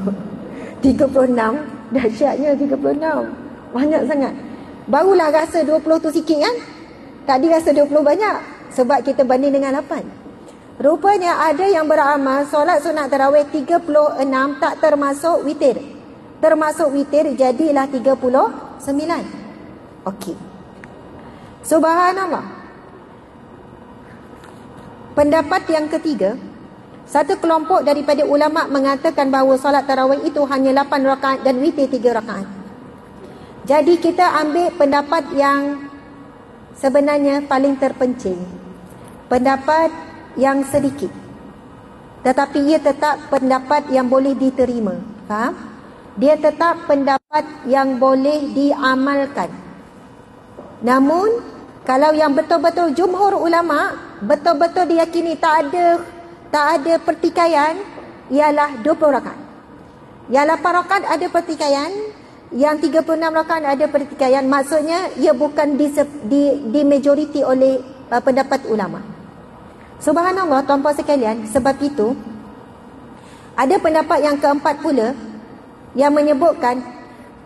36. Dahsyatnya 36. Banyak sangat. Barulah rasa 20 tu sikit kan? Tadi rasa 20 banyak. Sebab kita banding dengan 8. Rupanya ada yang beramal solat sunat tarawih 36 tak termasuk witir. Termasuk witir jadilah 39. Okey. Subhanallah. Pendapat yang ketiga, satu kelompok daripada ulama mengatakan bahawa solat tarawih itu hanya 8 rakaat dan witir 3 rakaat. Jadi kita ambil pendapat yang sebenarnya paling terpencil. Pendapat yang sedikit, tetapi ia tetap pendapat yang boleh diterima. Faham? Dia tetap pendapat yang boleh diamalkan. Namun kalau yang betul-betul jumhur ulama betul-betul diyakini tak ada pertikaian, ialah 20 rakaat. Yang 8 rakaat ada pertikaian, yang 36 rakaat ada pertikaian. Maksudnya ia bukan di majoriti oleh pendapat ulama. Subhanallah tuan-puan sekalian, sebab itu ada pendapat yang keempat pula yang menyebutkan,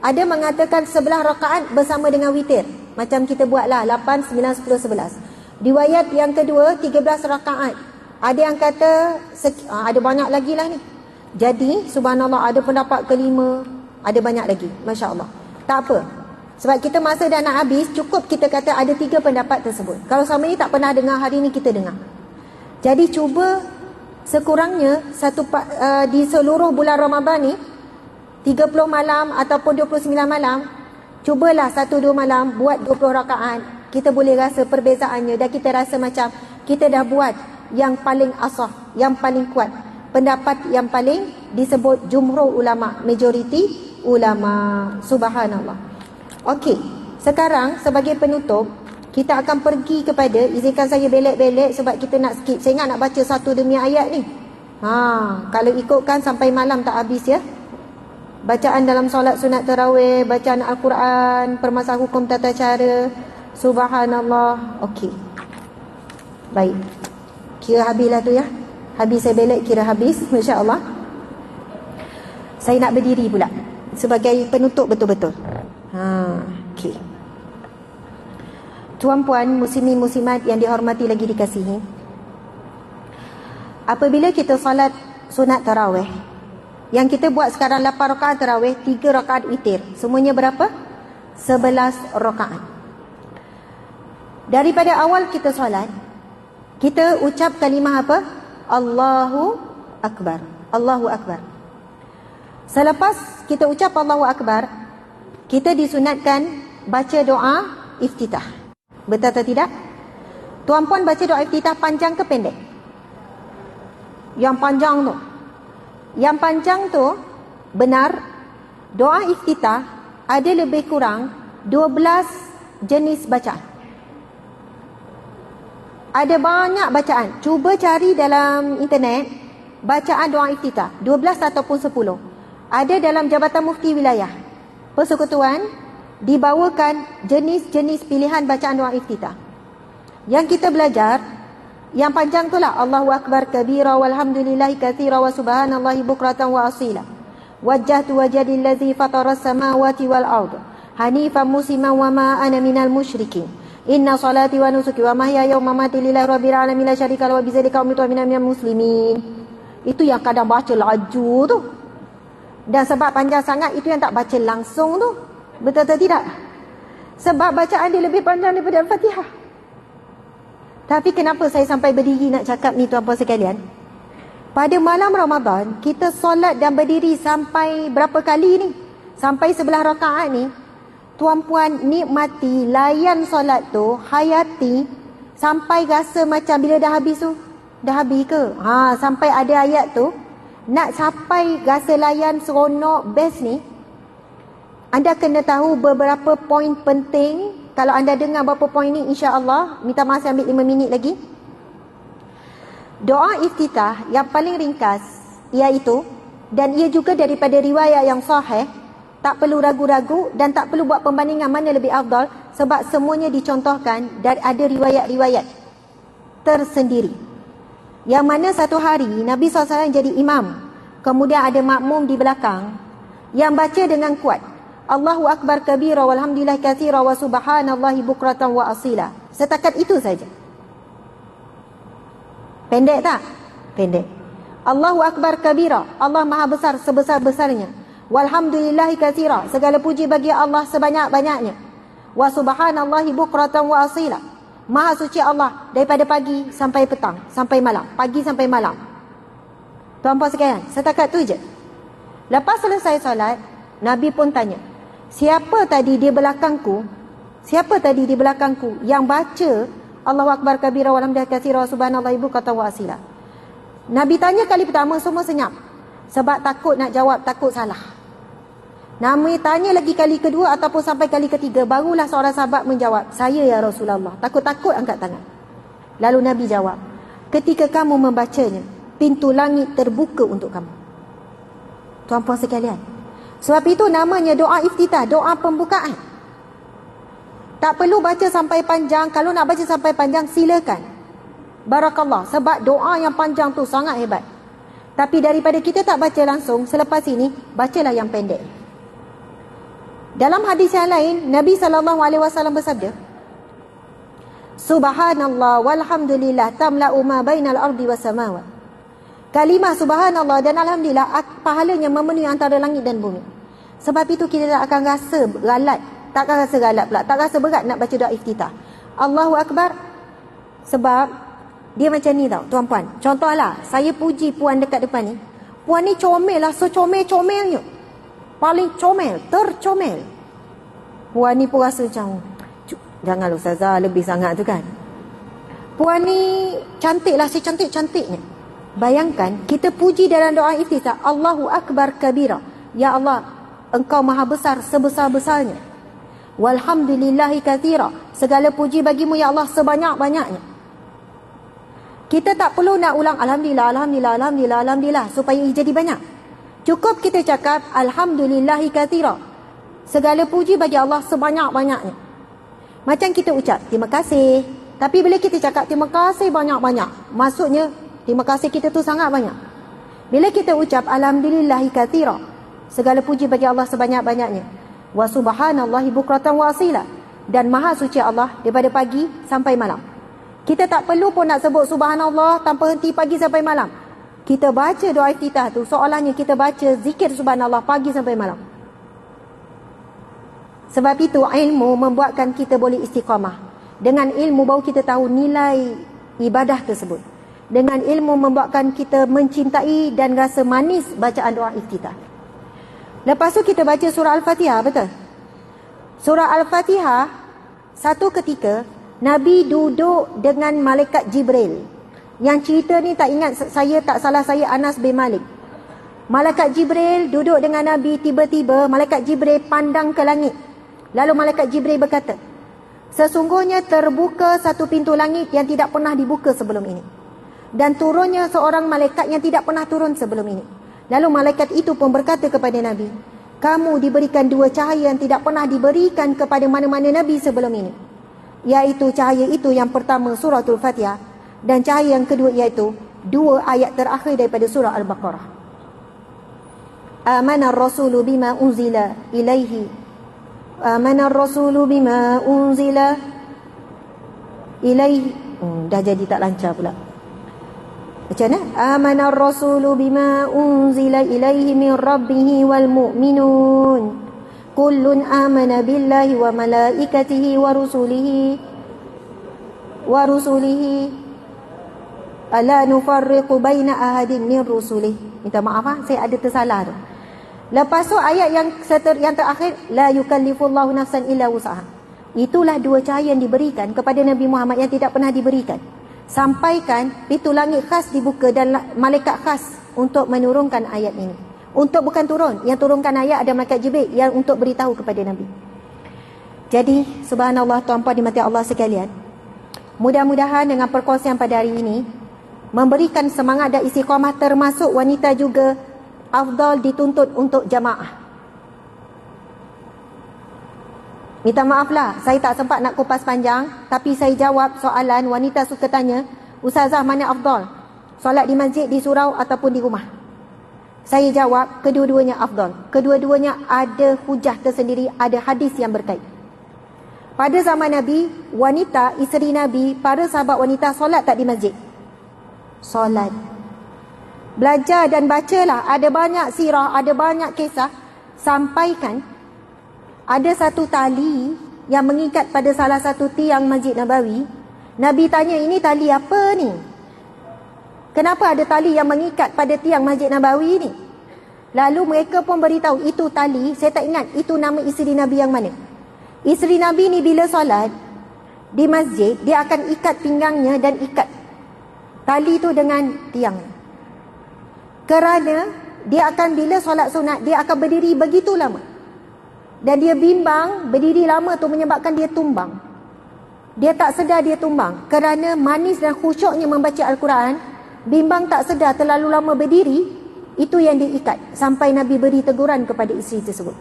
ada mengatakan 11 rakaat bersama dengan witir. Macam kita buatlah 8, 9, 10, 11. Riwayat yang kedua 13 rakaat. Ada yang kata ada banyak lagi lah ni. Jadi subhanallah ada pendapat kelima, ada banyak lagi. Masya-Allah. Tak apa. Sebab kita masa dah nak habis, cukup kita kata ada 3 pendapat tersebut. Kalau sama ni tak pernah dengar, hari ni kita dengar. Jadi cuba sekurangnya di seluruh bulan Ramadan ni 30 malam ataupun 29 malam, cubalah 1-2 malam buat 20 rakaat. Kita boleh rasa perbezaannya dan kita rasa macam kita dah buat yang paling asah, yang paling kuat, pendapat yang paling disebut jumhur ulama, majoriti ulama. Subhanallah. Okey, sekarang sebagai penutup, kita akan pergi kepada, izinkan saya belek-belek sebab kita nak skip. Saya ingat nak baca satu demi ayat ni. Kalau ikutkan sampai malam tak habis ya. Bacaan dalam solat sunat tarawih, bacaan Al-Quran, permasalahan hukum tata cara. Subhanallah. Okey. Baik. Kira habislah tu ya. Habis saya belek, kira habis. Masya Allah. Saya nak berdiri pula sebagai penutup betul-betul. Okey. Tuan-puan, muslimin muslimat yang dihormati lagi dikasihi. Apabila kita solat sunat tarawih, yang kita buat sekarang 8 rakaat tarawih, 3 rakaat witir. Semuanya berapa? 11 rakaat. Daripada awal kita solat, kita ucap kalimah apa? Allahu Akbar. Allahu Akbar. Selepas kita ucap Allahu Akbar, kita disunatkan baca doa iftitah. Betul atau tidak? Tuan-puan baca doa iftitah panjang ke pendek? Yang panjang tu. Yang panjang tu benar, doa iftitah ada lebih kurang 12 jenis bacaan. Ada banyak bacaan. Cuba cari dalam internet bacaan doa iftitah, 12 ataupun 10. Ada dalam Jabatan Mufti Wilayah Persekutuan, dibawakan jenis-jenis pilihan bacaan doa iftitah. Yang kita belajar, yang panjang tu lah, Allahu Akbar kabira walhamdulillahi katsira wa subhanallahi bukratan wa asila. Wajjahtu wajhadi allazi fatara samawati wal ardh hanifan musliman wa ma ana minal musyrikin. Inna salati wa nusuki wa mahyaya wa mamati lillahi rabbil alamin la syarika lahu wa bidzalika umirtu wa minal muslimin. Itu yang kadang baca laju tu. Dan sebab panjang sangat, itu yang tak baca langsung tu. Betul atau tidak? Sebab bacaan dia lebih panjang daripada Al-Fatihah. Tapi kenapa saya sampai berdiri nak cakap ni tuan-puan sekalian? Pada malam Ramadan, kita solat dan berdiri sampai berapa kali ni? Sampai 11 rakaat ni. Tuan-puan nikmati, layan solat tu, hayati, sampai rasa macam bila dah habis tu, dah habis ke? Sampai ada ayat tu, nak capai rasa layan seronok best ni, anda kena tahu beberapa poin penting. Kalau anda dengar beberapa poin ni, insya-Allah, minta maaf saya ambil 5 minit lagi. Doa iftitah yang paling ringkas iaitu, dan ia juga daripada riwayat yang sahih, tak perlu ragu-ragu dan tak perlu buat pembandingan mana lebih afdal, sebab semuanya dicontohkan dan ada riwayat-riwayat tersendiri. Yang mana satu hari Nabi SAW jadi imam, kemudian ada makmum di belakang yang baca dengan kuat, Allahu Akbar kabira walhamdulillah katsira wa subhanallahi bukratan wa asila. Setakat itu saja. Pendek tak? Pendek. Allahu Akbar kabira, Allah maha besar sebesar-besarnya. Walhamdulillahi katsira, segala puji bagi Allah sebanyak-banyaknya. Wa subhanallahi bukratan wa asila, maha suci Allah daripada pagi sampai petang, sampai malam, pagi sampai malam. Tuan-puan sekalian, setakat tu je. Lepas selesai solat, Nabi pun tanya, siapa tadi di belakangku? Siapa tadi di belakangku yang baca Allahu Akbar kabira walhamdulillah katsira wa subhanallahi bukratan wa asila? Nabi tanya kali pertama, semua senyap. Sebab takut nak jawab, takut salah. Nabi tanya lagi kali kedua ataupun sampai kali ketiga, barulah seorang sahabat menjawab, saya ya Rasulullah. Takut-takut angkat tangan. Lalu Nabi jawab, ketika kamu membacanya, pintu langit terbuka untuk kamu. Tuan-puan sekalian, sebab itu namanya doa iftitah, doa pembukaan. Tak perlu baca sampai panjang. Kalau nak baca sampai panjang, silakan. Barakallah. Sebab doa yang panjang tu sangat hebat. Tapi daripada kita tak baca langsung, selepas ini, bacalah yang pendek. Dalam hadis yang lain, Nabi SAW bersabda, Subhanallah walhamdulillah tamla'u ma bainal ardi was samawat. Kalimah subhanallah dan alhamdulillah pahalanya memenuhi antara langit dan bumi. Sebab itu kita tak akan rasa galat. Takkan rasa galat pula. Tak rasa berat nak baca doa iftitah. Allahu Akbar. Sebab dia macam ni tau, tuan-puan. Contohlah, saya puji puan dekat depan ni. Puan ni comel lah, secomel-comelnya. paling comel, tercomel. Puan ni pun rasa macam, janganlah ustazah lebih sangat tu kan. Puan ni cantiklah, si cantik-cantiknya. Bayangkan, kita puji dalam doa iftitah, Allahu Akbar kabira. Ya Allah, Engkau maha besar sebesar-besarnya. Walhamdulillahi kathira. Segala puji bagimu ya Allah sebanyak-banyaknya. Kita tak perlu nak ulang Alhamdulillah, Alhamdulillah, Alhamdulillah, Alhamdulillah supaya jadi banyak. Cukup kita cakap Alhamdulillahi kathira. Segala puji bagi Allah sebanyak-banyaknya. Macam kita ucap terima kasih. Tapi bila kita cakap terima kasih banyak-banyak, maksudnya terima kasih kita tu sangat banyak. Bila kita ucap Alhamdulillahi kathira, segala puji bagi Allah sebanyak-banyaknya. Wa subhanallahi bukratan wa asila. Dan maha suci Allah daripada pagi sampai malam. Kita tak perlu pun nak sebut subhanallah tanpa henti pagi sampai malam. Kita baca doa iftitah tu seolahnya kita baca zikir subhanallah pagi sampai malam. Sebab itu ilmu membuatkan kita boleh istiqamah. Dengan ilmu baru kita tahu nilai ibadah tersebut. Dengan ilmu membuatkan kita mencintai dan rasa manis bacaan doa iftitah. Lepas tu kita baca surah Al-Fatihah, betul? Surah Al-Fatihah, satu ketika Nabi duduk dengan malaikat Jibril. Yang cerita ni tak ingat saya, tak salah saya, Anas bin Malik. Malaikat Jibril duduk dengan Nabi, tiba-tiba malaikat Jibril pandang ke langit. Lalu malaikat Jibril berkata, sesungguhnya terbuka satu pintu langit yang tidak pernah dibuka sebelum ini. Dan turunnya seorang malaikat yang tidak pernah turun sebelum ini. Lalu malaikat itu pun berkata kepada Nabi, kamu diberikan dua cahaya yang tidak pernah diberikan kepada mana-mana Nabi sebelum ini. Iaitu cahaya itu yang pertama suratul Fatihah. Dan cahaya yang kedua iaitu dua ayat terakhir daripada surah Al-Baqarah. Amana ar-rasulu bima unzila ilaihi. Amana ar-rasulu bima unzila ilaihi. Dah jadi tak lancar pula. Macam mana? Amana ar-rasulu bima unzila ilaihi min rabbihi wal mu'minun. Kullun amana billahi wa malaikatihi wa rusulihi ala nufarriqu baina ahadin min rusulihi. Minta maaf saya ada tersalah tu. Lepas tu ayat yang terakhir, la yukallifullahu nafsan illa wus'aha. Itulah dua cahaya yang diberikan kepada Nabi Muhammad yang tidak pernah diberikan. Sampaikan pintu langit khas dibuka dan malaikat khas untuk menurunkan ayat ini. Untuk bukan turun, yang turunkan ayat ada malaikat Jibril yang untuk beritahu kepada Nabi. Jadi subhanallah, tuan-puan dimati Allah sekalian, mudah-mudahan dengan perkongsian pada hari ini memberikan semangat dan istiqamah, termasuk wanita juga afdal dituntut untuk jamaah. Minta maaflah, saya tak sempat nak kupas panjang, tapi saya jawab soalan wanita suka tanya, ustazah mana afdal? Solat di masjid, di surau ataupun di rumah? Saya jawab, kedua-duanya afdal. Kedua-duanya ada hujah tersendiri, ada hadis yang berkait. Pada zaman Nabi, wanita, isteri Nabi, para sahabat wanita solat tak di masjid? Solat. Belajar dan bacalah, ada banyak sirah, ada banyak kisah. Sampaikan ada satu tali yang mengikat pada salah satu tiang Masjid Nabawi. Nabi tanya, ini tali apa ni? Kenapa ada tali yang mengikat pada tiang Masjid Nabawi ni? Lalu mereka pun beritahu, itu tali, saya tak ingat itu nama isteri Nabi yang mana. Isteri Nabi ni bila solat di masjid, dia akan ikat pinggangnya dan ikat tali tu dengan tiang. Kerana dia akan bila solat sunat, dia akan berdiri begitu lama. Dan dia bimbang, berdiri lama tu menyebabkan dia tumbang. Dia tak sedar dia tumbang. Kerana manis dan khusyuknya membaca Al-Quran, bimbang tak sedar terlalu lama berdiri, itu yang diikat. Sampai Nabi beri teguran kepada isteri tersebut.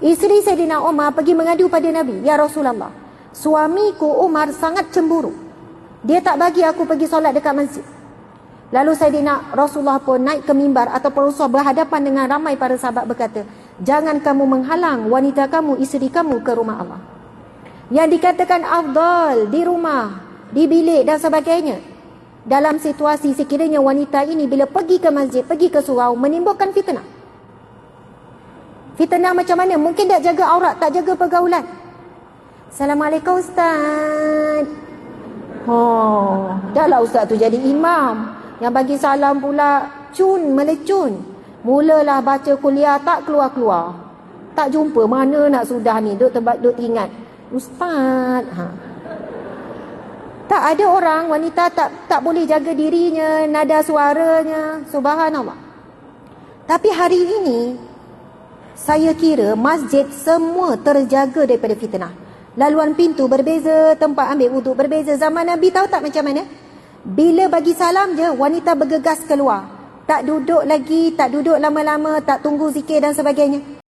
Isteri Sayyidina Umar pergi mengadu pada Nabi, ya Rasulullah, suamiku Umar sangat cemburu. Dia tak bagi aku pergi solat dekat masjid. Lalu Sayyidina Rasulullah pun naik ke mimbar ataupun Rasulullah berhadapan dengan ramai para sahabat berkata, jangan kamu menghalang wanita kamu, isteri kamu ke rumah Allah. Yang dikatakan afdal di rumah, di bilik dan sebagainya. Dalam situasi sekiranya wanita ini bila pergi ke masjid, pergi ke surau, menimbulkan fitnah. Fitnah macam mana? Mungkin tak jaga aurat, tak jaga pergaulan. Assalamualaikum Ustaz. Dah lah Ustaz tu jadi imam. Yang bagi salam pula melecun. Mulalah baca kuliah tak keluar-keluar. Tak jumpa, mana nak sudah ni, duk ingat. Ustaz, tak ada orang, wanita tak boleh jaga dirinya, nada suaranya, subhanallah. Tapi hari ini, saya kira masjid semua terjaga daripada fitnah. Laluan pintu berbeza, tempat ambil wuduk berbeza. Zaman Nabi tahu tak macam mana? Bila bagi salam je, wanita bergegas keluar. Tak duduk lagi, tak duduk lama-lama, tak tunggu zikir dan sebagainya.